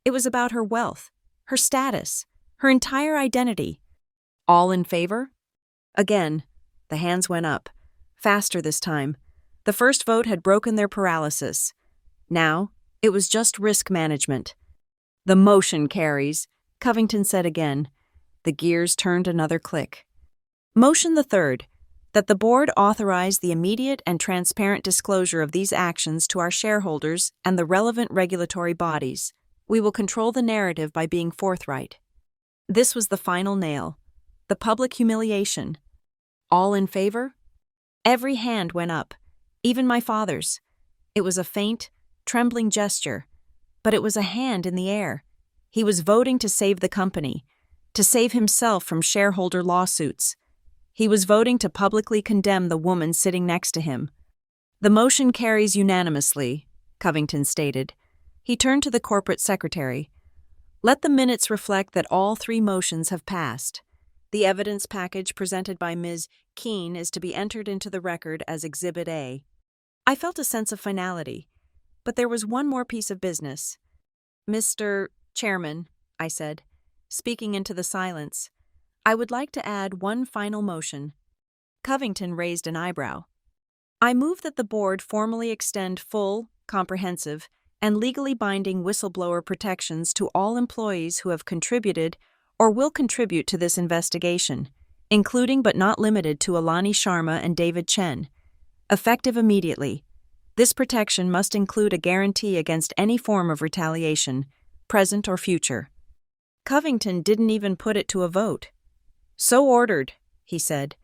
It was about her wealth, her status, her entire identity. All in favor? Again, the hands went up, faster this time. The first vote had broken their paralysis. Now, it was just risk management. "The motion carries," Covington said again. The gears turned another click. Motion the third, that the board authorize the immediate and transparent disclosure of these actions to our shareholders and the relevant regulatory bodies. We will control the narrative by being forthright. This was the final nail, the public humiliation. All in favor? Every hand went up, even my father's. It was a faint, trembling gesture, but it was a hand in the air. He was voting to save the company, to save himself from shareholder lawsuits. He was voting to publicly condemn the woman sitting next to him. "The motion carries unanimously," Covington stated. He turned to the corporate secretary. "Let the minutes reflect that all 3 motions have passed." The evidence package presented by Ms. Keene is to be entered into the record as Exhibit A. I felt a sense of finality, but there was one more piece of business. Mr. Chairman, I said, speaking into the silence, I would like to add one final motion. Covington raised an eyebrow. I move that the board formally extend full, comprehensive, and legally binding whistleblower protections to all employees who have contributed or will contribute to this investigation, including but not limited to Alani Sharma and David Chen. Effective immediately. This protection must include a guarantee against any form of retaliation, present or future. Covington didn't even put it to a vote. So ordered, he said.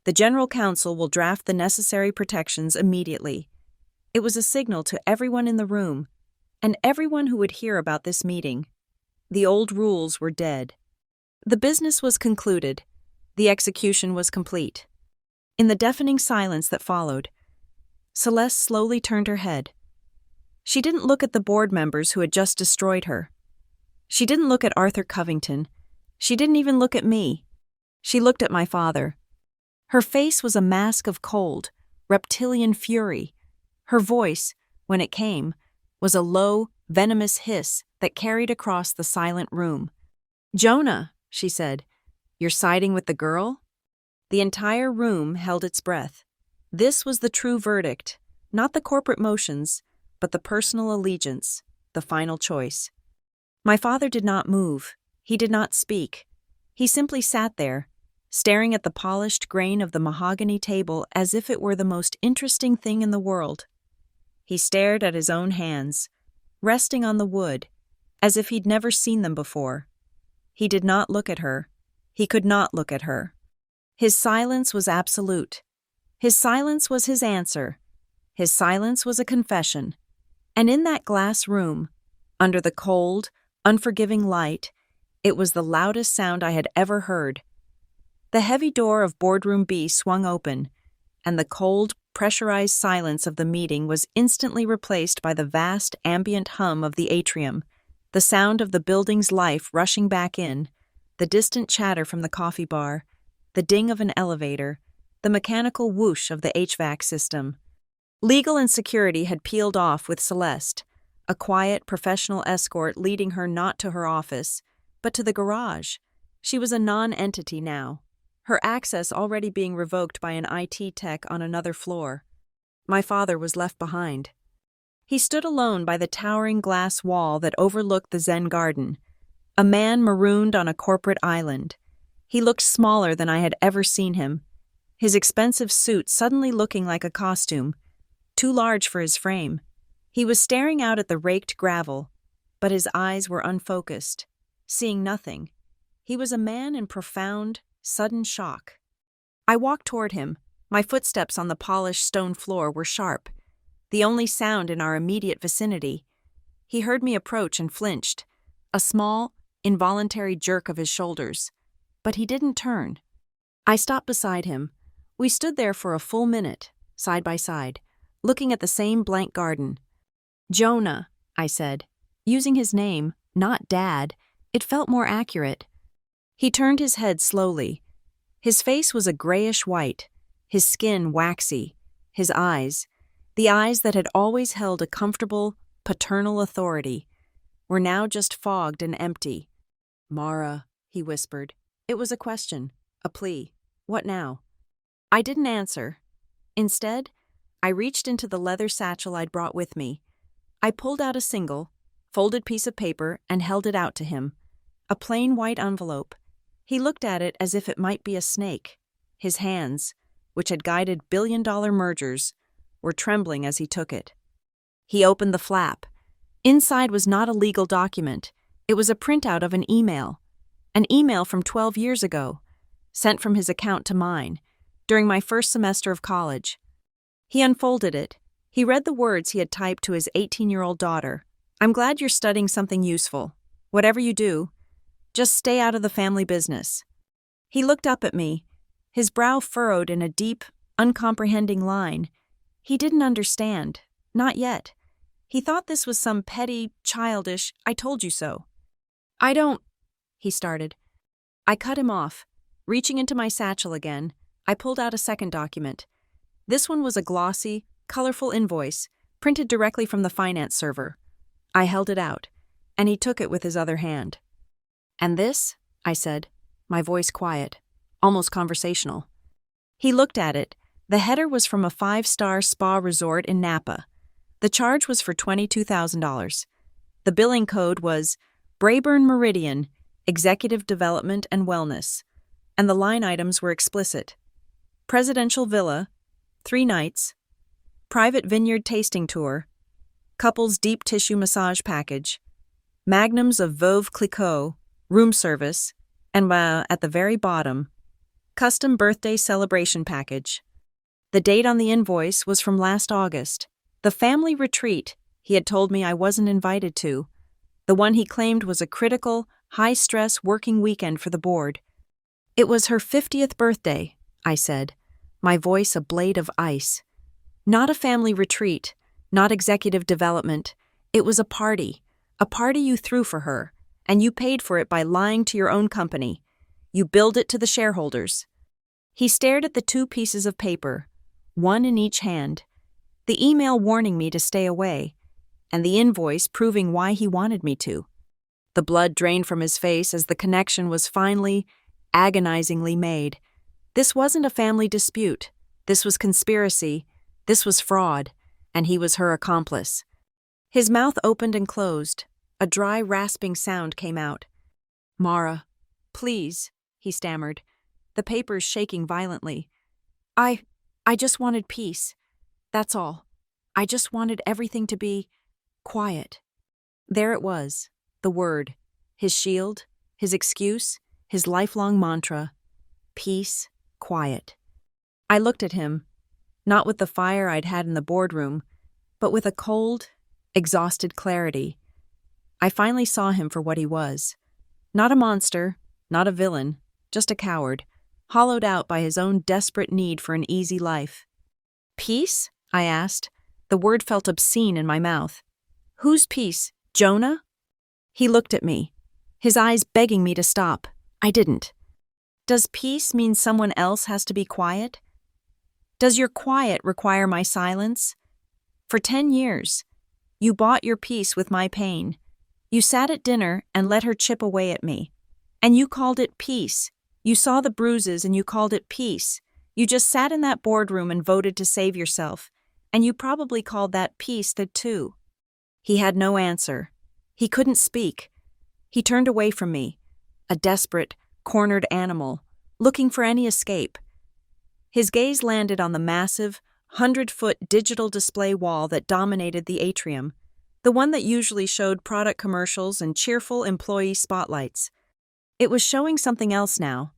The General Counsel will draft the necessary protections immediately. It was a signal to everyone in the room, and everyone who would hear about this meeting. The old rules were dead. The business was concluded. The execution was complete. In the deafening silence that followed, Celeste slowly turned her head. She didn't look at the board members who had just destroyed her. She didn't look at Arthur Covington. She didn't even look at me. She looked at my father. Her face was a mask of cold, reptilian fury. Her voice, when it came, was a low, venomous hiss that carried across the silent room. "Jonah," she said, "you're siding with the girl?" The entire room held its breath. This was the true verdict, not the corporate motions, but the personal allegiance, the final choice. My father did not move. He did not speak. He simply sat there, staring at the polished grain of the mahogany table as if it were the most interesting thing in the world. He stared at his own hands, resting on the wood, as if he'd never seen them before. He did not look at her. He could not look at her. His silence was absolute. His silence was his answer. His silence was a confession. And in that glass room, under the cold, unforgiving light, it was the loudest sound I had ever heard. The heavy door of Boardroom B swung open, and the cold, pressurized silence of the meeting was instantly replaced by the vast, ambient hum of the atrium, the sound of the building's life rushing back in, the distant chatter from the coffee bar, the ding of an elevator, the mechanical whoosh of the HVAC system. Legal and security had peeled off with Celeste, a quiet, professional escort leading her not to her office, but to the garage. She was a non-entity now, her access already being revoked by an IT tech on another floor. My father was left behind. He stood alone by the towering glass wall that overlooked the Zen garden, a man marooned on a corporate island. He looked smaller than I had ever seen him, his expensive suit suddenly looking like a costume, too large for his frame. He was staring out at the raked gravel, but his eyes were unfocused, seeing nothing. He was a man in profound, sudden shock. I walked toward him. My footsteps on the polished stone floor were sharp, the only sound in our immediate vicinity. He heard me approach and flinched, a small, involuntary jerk of his shoulders. But he didn't turn. I stopped beside him. We stood there for a full minute, side by side, looking at the same blank garden. "Jonah," I said, using his name, not Dad. It felt more accurate. He turned his head slowly. His face was a grayish white, his skin waxy, his eyes, the eyes that had always held a comfortable, paternal authority, were now just fogged and empty. "Mara," he whispered. It was a question, a plea. What now? I didn't answer. Instead, I reached into the leather satchel I'd brought with me. I pulled out a single, folded piece of paper and held it out to him. A plain white envelope. He looked at it as if it might be a snake. His hands, which had guided billion-dollar mergers, were trembling as he took it. He opened the flap. Inside was not a legal document. It was a printout of an email from 12 years ago, sent from his account to mine, during my first semester of college. He unfolded it. He read the words he had typed to his 18-year-old daughter. "I'm glad you're studying something useful. Whatever you do, just stay out of the family business." He looked up at me, his brow furrowed in a deep, uncomprehending line. He didn't understand. Not yet. He thought this was some petty, childish, "I told you so." "I don't," he started. I cut him off. Reaching into my satchel again, I pulled out a second document. This one was a glossy, colorful invoice, printed directly from the finance server. I held it out, and he took it with his other hand. "And this?" I said, my voice quiet, almost conversational. He looked at it. The header was from a 5-star spa resort in Napa. The charge was for $22,000. The billing code was Brayburn Meridian, Executive Development and Wellness, and the line items were explicit. Presidential Villa, 3 nights, private vineyard tasting tour, couples deep tissue massage package, magnums of Veuve Clicquot, room service, and at the very bottom, custom birthday celebration package. The date on the invoice was from last August, the family retreat he had told me I wasn't invited to, the one he claimed was a critical, high-stress working weekend for the board. It was her 50th birthday, I said, my voice a blade of ice. Not a family retreat, not executive development. It was a party you threw for her, and you paid for it by lying to your own company. You billed it to the shareholders. He stared at the 2 pieces of paper, one in each hand, the email warning me to stay away, and the invoice proving why he wanted me to. The blood drained from his face as the connection was finally, agonizingly made. This wasn't a family dispute. This was conspiracy. This was fraud, and he was her accomplice. His mouth opened and closed. A dry, rasping sound came out. "Mara, please," he stammered, the papers shaking violently. I just wanted peace. That's all. I just wanted everything to be quiet." There it was, the word, his shield, his excuse, his lifelong mantra. Peace, quiet. I looked at him, not with the fire I'd had in the boardroom, but with a cold, exhausted clarity. I finally saw him for what he was. Not a monster, not a villain, just a coward, hollowed out by his own desperate need for an easy life. "Peace?" I asked. The word felt obscene in my mouth. "Whose peace? Jonah?" He looked at me, his eyes begging me to stop. I didn't. "Does peace mean someone else has to be quiet? Does your quiet require my silence? For 10 years, you bought your peace with my pain. You sat at dinner and let her chip away at me. And you called it peace. You saw the bruises and you called it peace. You just sat in that boardroom and voted to save yourself. And you probably called that peace too." He had no answer. He couldn't speak. He turned away from me, a desperate, cornered animal, looking for any escape. His gaze landed on the massive, 100-foot digital display wall that dominated the atrium, the one that usually showed product commercials and cheerful employee spotlights. It was showing something else now.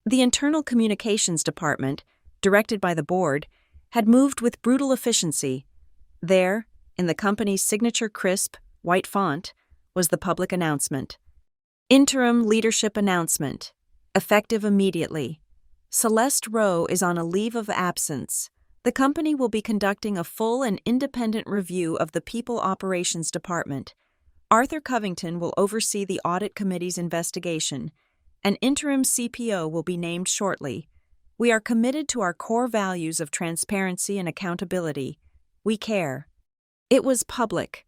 The internal communications department, directed by the board, had moved with brutal efficiency. There, in the company's signature crisp, white font, was the public announcement. "Interim leadership announcement. Effective immediately. Celeste Rowe is on a leave of absence. The company will be conducting a full and independent review of the People Operations Department. Arthur Covington will oversee the audit committee's investigation. An interim CPO will be named shortly. We are committed to our core values of transparency and accountability. We care." It was public.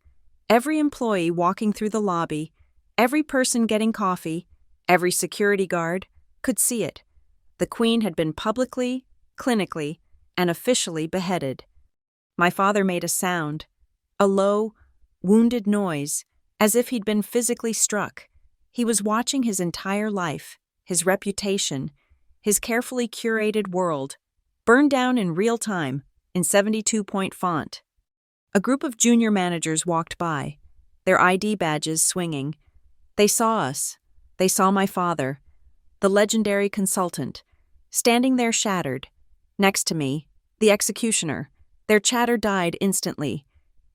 Every employee walking through the lobby, every person getting coffee, every security guard could see it. The Queen had been publicly, clinically, and officially beheaded. My father made a sound, a low, wounded noise, as if he'd been physically struck. He was watching his entire life, his reputation, his carefully curated world, burned down in real time, in 72-point font. A group of junior managers walked by, their ID badges swinging. They saw us. They saw my father, the legendary consultant, standing there shattered. Next to me, the executioner. Their chatter died instantly.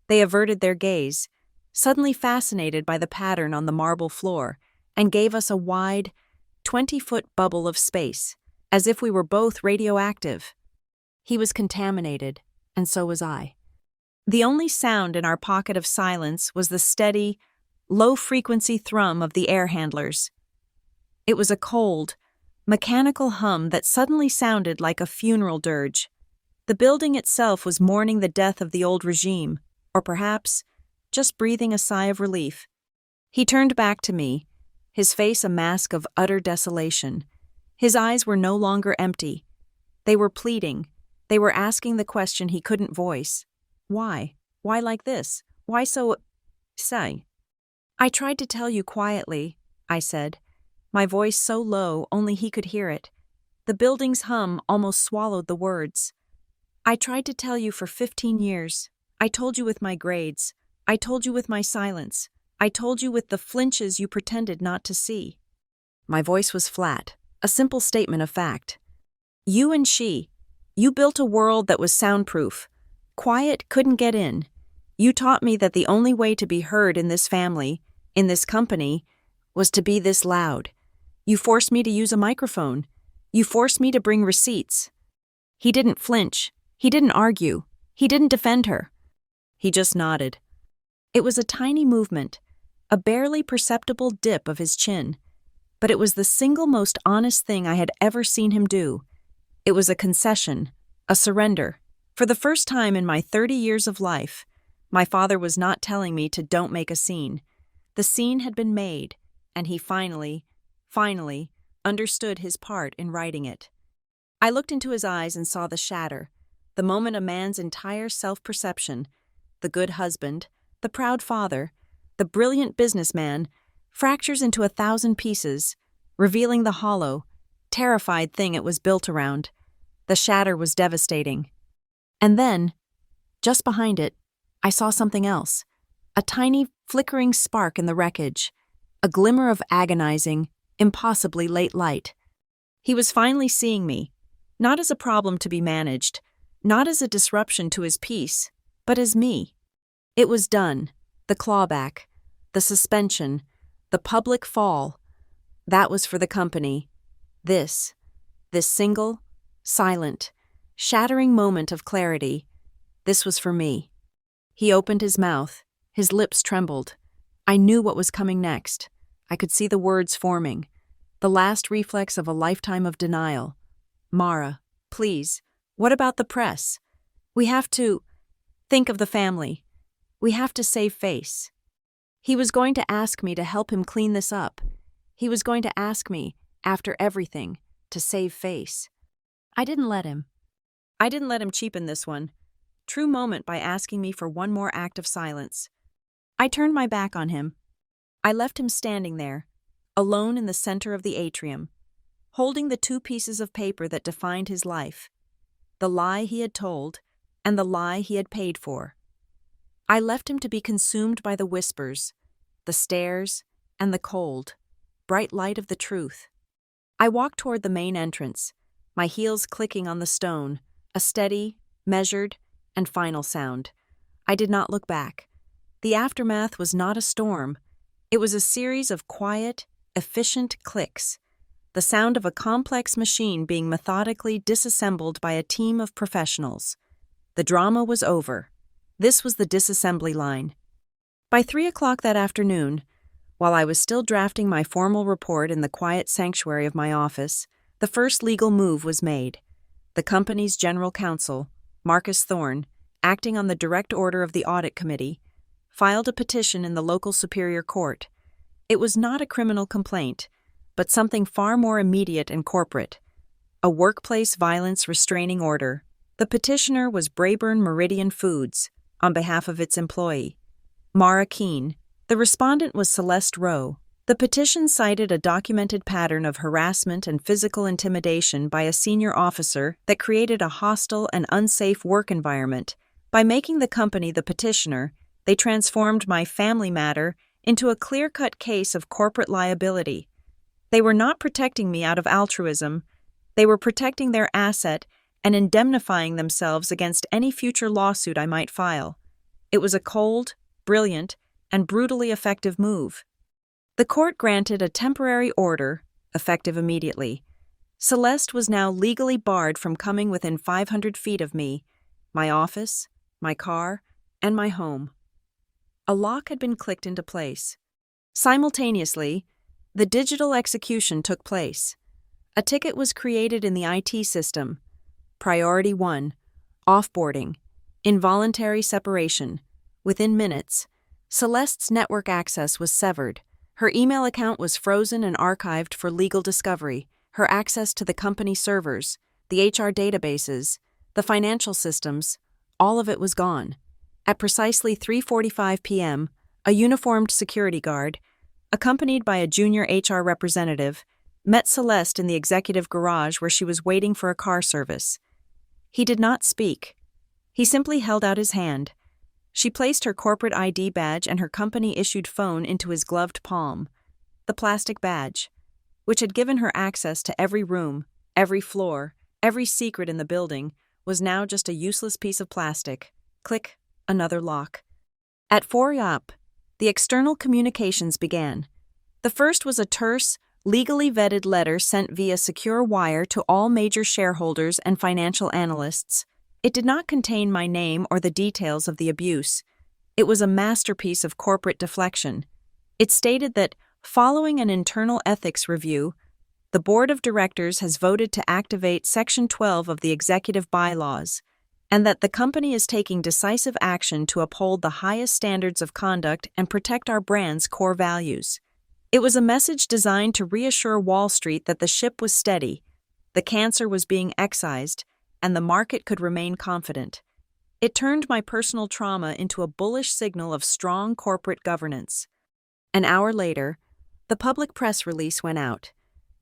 They averted their gaze, suddenly fascinated by the pattern on the marble floor, and gave us a wide, 20-foot bubble of space, as if we were both radioactive. He was contaminated, and so was I. The only sound in our pocket of silence was the steady, low-frequency thrum of the air handlers. It was a cold, mechanical hum that suddenly sounded like a funeral dirge. The building itself was mourning the death of the old regime, or perhaps just breathing a sigh of relief. He turned back to me, his face a mask of utter desolation. His eyes were no longer empty. They were pleading. They were asking the question he couldn't voice. Why? Why like this? Why so... Say. I tried to tell you quietly, I said, my voice so low only he could hear it. The building's hum almost swallowed the words. I tried to tell you for 15 years. I told you with my grades. I told you with my silence. I told you with the flinches you pretended not to see. My voice was flat, a simple statement of fact. You and she, you built a world that was soundproof. Quiet couldn't get in. You taught me that the only way to be heard in this family, in this company, was to be this loud. You forced me to use a microphone. You forced me to bring receipts. He didn't flinch. He didn't argue. He didn't defend her. He just nodded. It was a tiny movement, a barely perceptible dip of his chin, but it was the single most honest thing I had ever seen him do. It was a concession, a surrender. For the first time in my 30 years of life, my father was not telling me to don't make a scene. The scene had been made, and he finally understood his part in writing it. I looked into his eyes and saw the shatter, the moment a man's entire self-perception, the good husband, the proud father, the brilliant businessman, fractures into 1,000 pieces, revealing the hollow, terrified thing it was built around. The shatter was devastating. And then, just behind it, I saw something else, a tiny, flickering spark in the wreckage, a glimmer of agonizing, impossibly late light. He was finally seeing me, not as a problem to be managed, not as a disruption to his peace, but as me. It was done, the clawback, the suspension, the public fall. That was for the company. This single, silent, shattering moment of clarity, this was for me. He opened his mouth, his lips trembled. I knew what was coming next. I could see the words forming, the last reflex of a lifetime of denial. Mara, please, what about the press? We have to think of the family. We have to save face. He was going to ask me to help him clean this up. He was going to ask me, after everything, to save face. I didn't let him cheapen this one, true moment by asking me for one more act of silence. I turned my back on him. I left him standing there, alone in the center of the atrium, holding the 2 pieces of paper that defined his life, the lie he had told and the lie he had paid for. I left him to be consumed by the whispers, the stares, and the cold, bright light of the truth. I walked toward the main entrance, my heels clicking on the stone, a steady, measured, and final sound. I did not look back. The aftermath was not a storm. It was a series of quiet, efficient clicks, the sound of a complex machine being methodically disassembled by a team of professionals. The drama was over. This was the disassembly line. By 3 o'clock that afternoon, while I was still drafting my formal report in the quiet sanctuary of my office, the first legal move was made. The company's general counsel, Marcus Thorne, acting on the direct order of the audit committee, filed a petition in the local superior court. It was not a criminal complaint, but something far more immediate and corporate, a workplace violence restraining order. The petitioner was Brayburn Meridian Foods, on behalf of its employee, Mara Keene. The respondent was Celeste Rowe. The petition cited a documented pattern of harassment and physical intimidation by a senior officer that created a hostile and unsafe work environment. By making the company the petitioner, they transformed my family matter into a clear-cut case of corporate liability. They were not protecting me out of altruism. They were protecting their asset and indemnifying themselves against any future lawsuit I might file. It was a cold, brilliant, and brutally effective move. The court granted a temporary order, effective immediately. Celeste was now legally barred from coming within 500 feet of me, my office, my car, and my home. A lock had been clicked into place. Simultaneously, the digital execution took place. A ticket was created in the IT system. Priority 1. Offboarding. Involuntary separation. Within minutes, Celeste's network access was severed. Her email account was frozen and archived for legal discovery. Her access to the company servers, the HR databases, the financial systems, all of it was gone. At precisely 3:45 p.m., a uniformed security guard, accompanied by a junior HR representative, met Celeste in the executive garage where she was waiting for a car service. He did not speak. He simply held out his hand. She placed her corporate ID badge and her company-issued phone into his gloved palm. The plastic badge, which had given her access to every room, every floor, every secret in the building, was now just a useless piece of plastic. Click, another lock. At 4 a.m., the external communications began. The first was a terse, legally vetted letter sent via secure wire to all major shareholders and financial analysts. It did not contain my name or the details of the abuse. It was a masterpiece of corporate deflection. It stated that, following an internal ethics review, the board of directors has voted to activate Section 12 of the executive bylaws, and that the company is taking decisive action to uphold the highest standards of conduct and protect our brand's core values. It was a message designed to reassure Wall Street that the ship was steady, the cancer was being excised, and the market could remain confident. It turned my personal trauma into a bullish signal of strong corporate governance. An hour later, the public press release went out.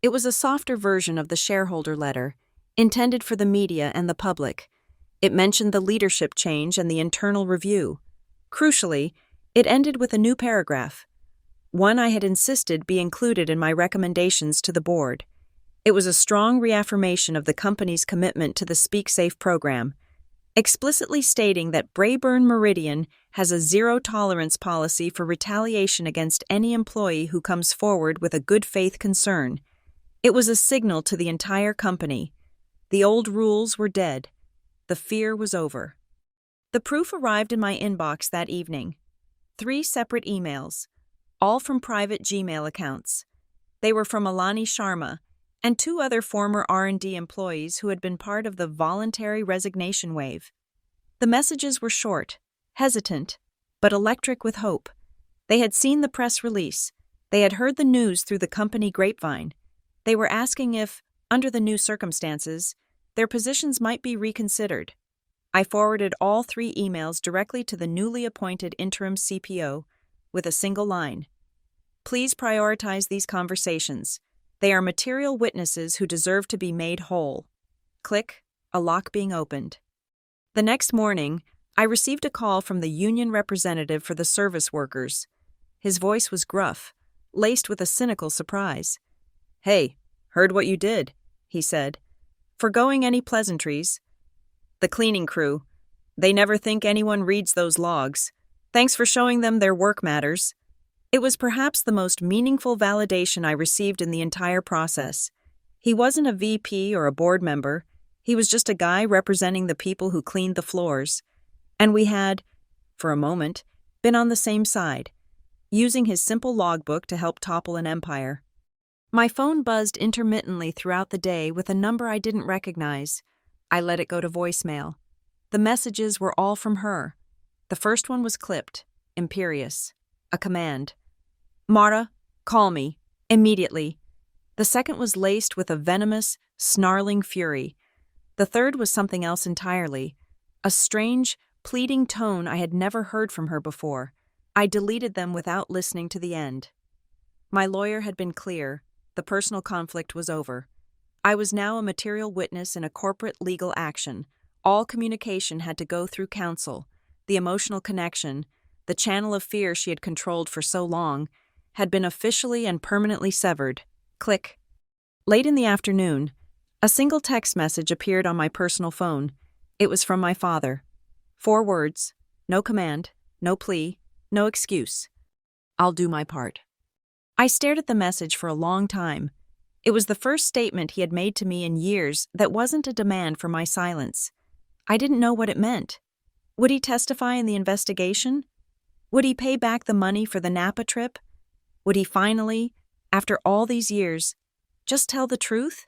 It was a softer version of the shareholder letter, intended for the media and the public. It mentioned the leadership change and the internal review. Crucially, it ended with a new paragraph, one I had insisted be included in my recommendations to the board. It was a strong reaffirmation of the company's commitment to the Speak Safe program, explicitly stating that Brayburn Meridian has a zero-tolerance policy for retaliation against any employee who comes forward with a good-faith concern. It was a signal to the entire company. The old rules were dead. The fear was over. The proof arrived in my inbox that evening. 3 separate emails, all from private Gmail accounts. They were from Alani Sharma and 2 other former R&D employees who had been part of the voluntary resignation wave. The messages were short, hesitant, but electric with hope. They had seen the press release. They had heard the news through the company grapevine. They were asking if, under the new circumstances, their positions might be reconsidered. I forwarded all 3 emails directly to the newly appointed interim CPO with a single line. Please prioritize these conversations. They are material witnesses who deserve to be made whole. Click, a lock being opened. The next morning, I received a call from the union representative for the service workers. His voice was gruff, laced with a cynical surprise. "Hey, heard what you did," he said. "Forgoing any pleasantries. The cleaning crew. They never think anyone reads those logs. Thanks for showing them their work matters." It was perhaps the most meaningful validation I received in the entire process. He wasn't a VP or a board member. He was just a guy representing the people who cleaned the floors. And we had, for a moment, been on the same side, using his simple logbook to help topple an empire. My phone buzzed intermittently throughout the day with a number I didn't recognize. I let it go to voicemail. The messages were all from her. The first one was clipped, imperious. A command. "Mara, call me, immediately." The second was laced with a venomous, snarling fury. The third was something else entirely. A strange, pleading tone I had never heard from her before. I deleted them without listening to the end. My lawyer had been clear. The personal conflict was over. I was now a material witness in a corporate legal action. All communication had to go through counsel. The emotional connection, the channel of fear she had controlled for so long, had been officially and permanently severed. Click. Late in the afternoon, a single text message appeared on my personal phone. It was from my father. 4 words, no command, no plea, no excuse. "I'll do my part." I stared at the message for a long time. It was the first statement he had made to me in years that wasn't a demand for my silence. I didn't know what it meant. Would he testify in the investigation? Would he pay back the money for the Napa trip? Would he finally, after all these years, just tell the truth?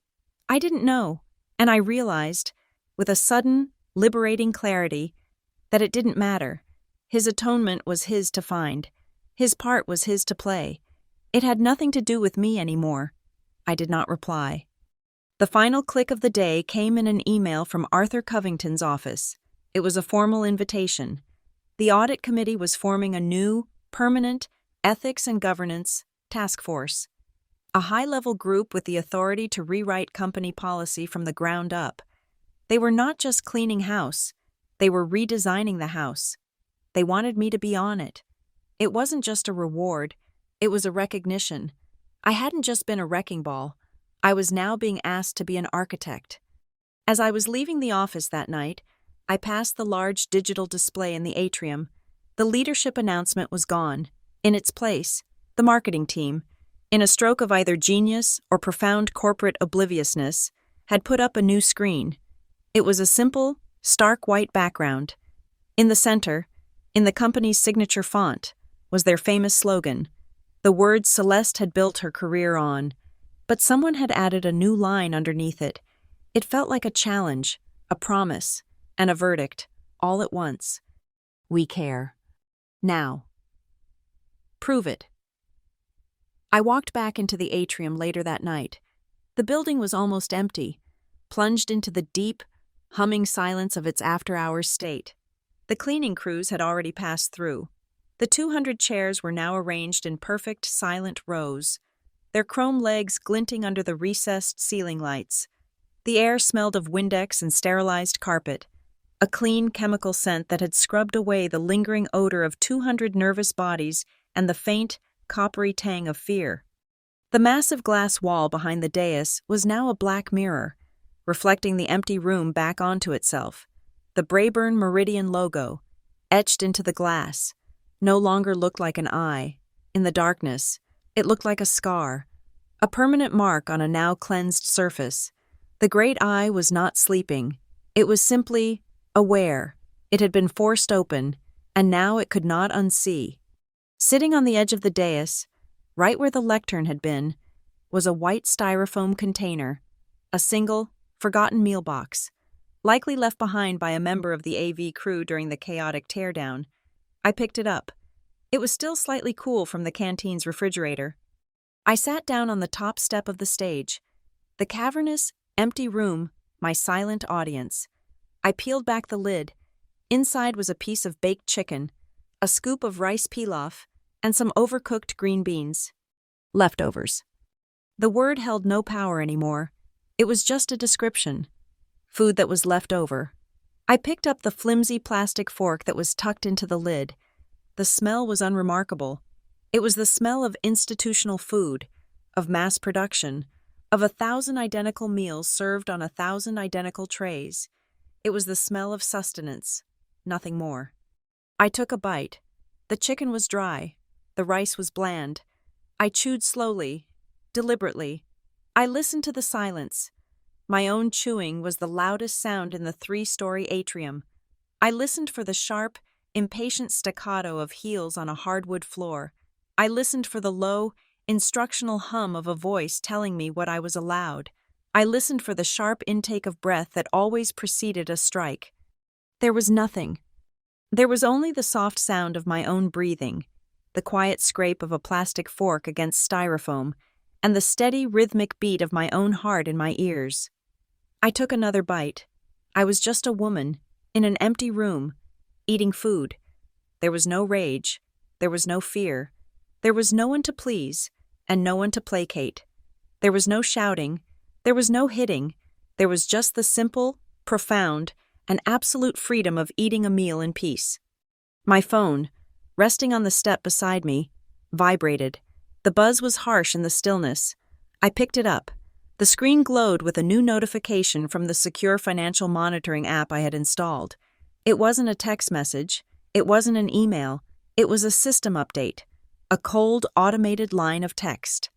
I didn't know, and I realized, with a sudden, liberating clarity, that it didn't matter. His atonement was his to find. His part was his to play. It had nothing to do with me anymore. I did not reply. The final click of the day came in an email from Arthur Covington's office. It was a formal invitation. The audit committee was forming a new, permanent, ethics and governance task force. A high-level group with the authority to rewrite company policy from the ground up. They were not just cleaning house. They were redesigning the house. They wanted me to be on it. It wasn't just a reward. It was a recognition. I hadn't just been a wrecking ball. I was now being asked to be an architect. As I was leaving the office that night, I passed the large digital display in the atrium. The leadership announcement was gone. In its place, the marketing team, in a stroke of either genius or profound corporate obliviousness, had put up a new screen. It was a simple, stark white background. In the center, in the company's signature font, was their famous slogan, the words Celeste had built her career on. But someone had added a new line underneath it. It felt like a challenge, a promise, and a verdict, all at once. We care. Now. Prove it. I walked back into the atrium later that night. The building was almost empty, plunged into the deep, humming silence of its after-hours state. The cleaning crews had already passed through. The 200 chairs were now arranged in perfect, silent rows, their chrome legs glinting under the recessed ceiling lights. The air smelled of Windex and sterilized carpet, a clean chemical scent that had scrubbed away the lingering odor of 200 nervous bodies and the faint, coppery tang of fear. The massive glass wall behind the dais was now a black mirror, reflecting the empty room back onto itself. The Brayburn Meridian logo, etched into the glass, no longer looked like an eye. In the darkness, it looked like a scar, a permanent mark on a now cleansed surface. The great eye was not sleeping. It was simply aware. It had been forced open, and now it could not unsee. Sitting on the edge of the dais, right where the lectern had been, was a white styrofoam container, a single, forgotten meal box, likely left behind by a member of the AV crew during the chaotic teardown. I picked it up. It was still slightly cool from the canteen's refrigerator. I sat down on the top step of the stage. The cavernous, empty room, my silent audience. I peeled back the lid. Inside was a piece of baked chicken, a scoop of rice pilaf, and some overcooked green beans. Leftovers. The word held no power anymore. It was just a description. Food that was left over. I picked up the flimsy plastic fork that was tucked into the lid. The smell was unremarkable. It was the smell of institutional food, of mass production, of 1,000 identical meals served on 1,000 identical trays. It was the smell of sustenance, nothing more. I took a bite. The chicken was dry. The rice was bland. I chewed slowly, deliberately. I listened to the silence. My own chewing was the loudest sound in the 3-story atrium. I listened for the sharp, impatient staccato of heels on a hardwood floor. I listened for the low, instructional hum of a voice telling me what I was allowed. I listened for the sharp intake of breath that always preceded a strike. There was nothing. There was only the soft sound of my own breathing, the quiet scrape of a plastic fork against styrofoam, and the steady, rhythmic beat of my own heart in my ears. I took another bite. I was just a woman, in an empty room, eating food. There was no rage. There was no fear. There was no one to please, and no one to placate. There was no shouting. There was no hitting. There was just the simple, profound, and absolute freedom of eating a meal in peace. My phone, resting on the step beside me, vibrated. The buzz was harsh in the stillness. I picked it up. The screen glowed with a new notification from the secure financial monitoring app I had installed. It wasn't a text message. It wasn't an email. It was a system update. A cold, automated line of text.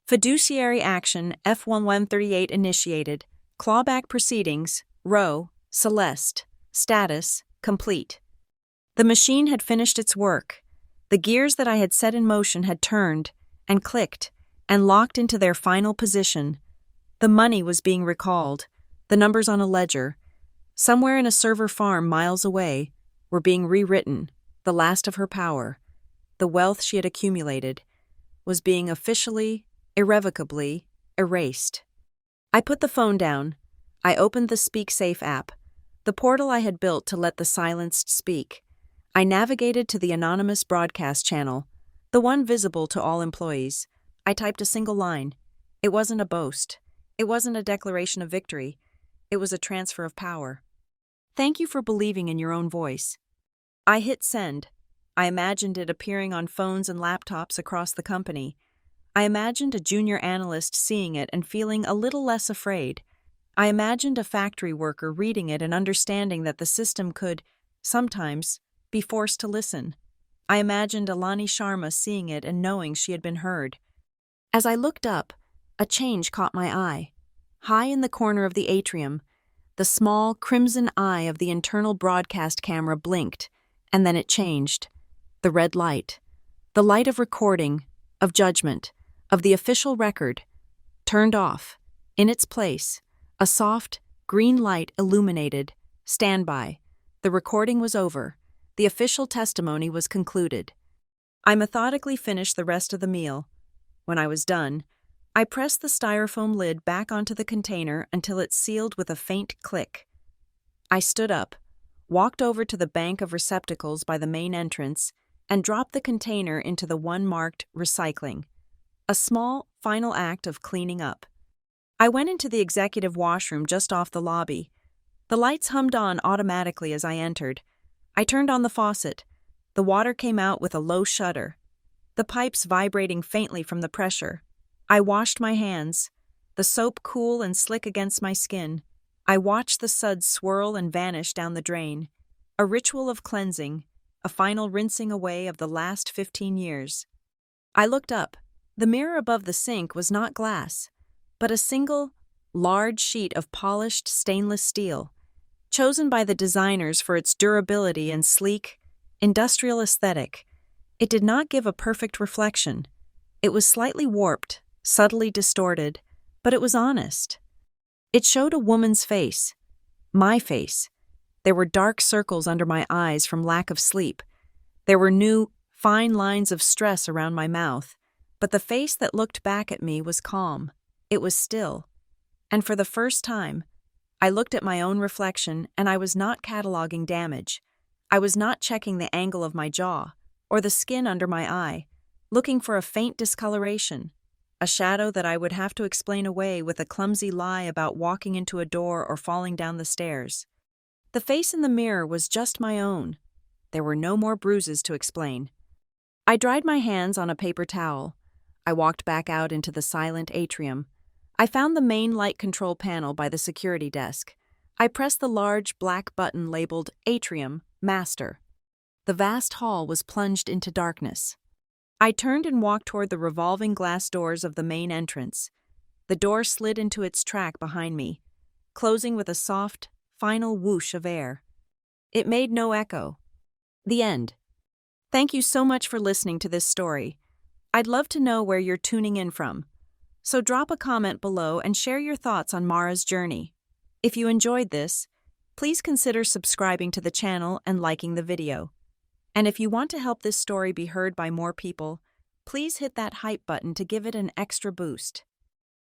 Fiduciary action F1138 initiated. Clawback proceedings, row, Celeste. Status, complete. The machine had finished its work. The gears that I had set in motion had turned, and clicked, and locked into their final position. The money was being recalled, the numbers on a ledger, somewhere in a server farm miles away, were being rewritten. The last of her power, the wealth she had accumulated, was being officially, irrevocably erased. I put the phone down. I opened the Speak Safe app, the portal I had built to let the silenced speak. I navigated to the anonymous broadcast channel, the one visible to all employees. I typed a single line. It wasn't a boast. It wasn't a declaration of victory. It was a transfer of power. Thank you for believing in your own voice. I hit send. I imagined it appearing on phones and laptops across the company. I imagined a junior analyst seeing it and feeling a little less afraid. I imagined a factory worker reading it and understanding that the system could, sometimes, be forced to listen. I imagined Alani Sharma seeing it and knowing she had been heard. As I looked up, a change caught my eye. High in the corner of the atrium, the small, crimson eye of the internal broadcast camera blinked, and then it changed. The red light, the light of recording, of judgment, of the official record, turned off. In its place, a soft, green light illuminated. Stand by. The recording was over. The official testimony was concluded. I methodically finished the rest of the meal. When I was done, I pressed the styrofoam lid back onto the container until it sealed with a faint click. I stood up, walked over to the bank of receptacles by the main entrance, and dropped the container into the one marked recycling. A small, final act of cleaning up. I went into the executive washroom just off the lobby. The lights hummed on automatically as I entered. I turned on the faucet. The water came out with a low shudder, the pipes vibrating faintly from the pressure. I washed my hands, the soap cool and slick against my skin. I watched the suds swirl and vanish down the drain. A ritual of cleansing, a final rinsing away of the last 15 years. I looked up. The mirror above the sink was not glass, but a single, large sheet of polished stainless steel, chosen by the designers for its durability and sleek, industrial aesthetic. It did not give a perfect reflection. It was slightly warped, subtly distorted, but it was honest. It showed a woman's face, my face. There were dark circles under my eyes from lack of sleep. There were new, fine lines of stress around my mouth, but the face that looked back at me was calm. It was still. And for the first time, I looked at my own reflection and I was not cataloging damage. I was not checking the angle of my jaw or the skin under my eye, looking for a faint discoloration, a shadow that I would have to explain away with a clumsy lie about walking into a door or falling down the stairs. The face in the mirror was just my own. There were no more bruises to explain. I dried my hands on a paper towel. I walked back out into the silent atrium. I found the main light control panel by the security desk. I pressed the large black button labeled Atrium Master. The vast hall was plunged into darkness. I turned and walked toward the revolving glass doors of the main entrance. The door slid into its track behind me, closing with a soft, final whoosh of air. It made no echo. The end. Thank you so much for listening to this story. I'd love to know where you're tuning in from. So drop a comment below and share your thoughts on Mara's journey. If you enjoyed this, please consider subscribing to the channel and liking the video. And if you want to help this story be heard by more people, please hit that hype button to give it an extra boost.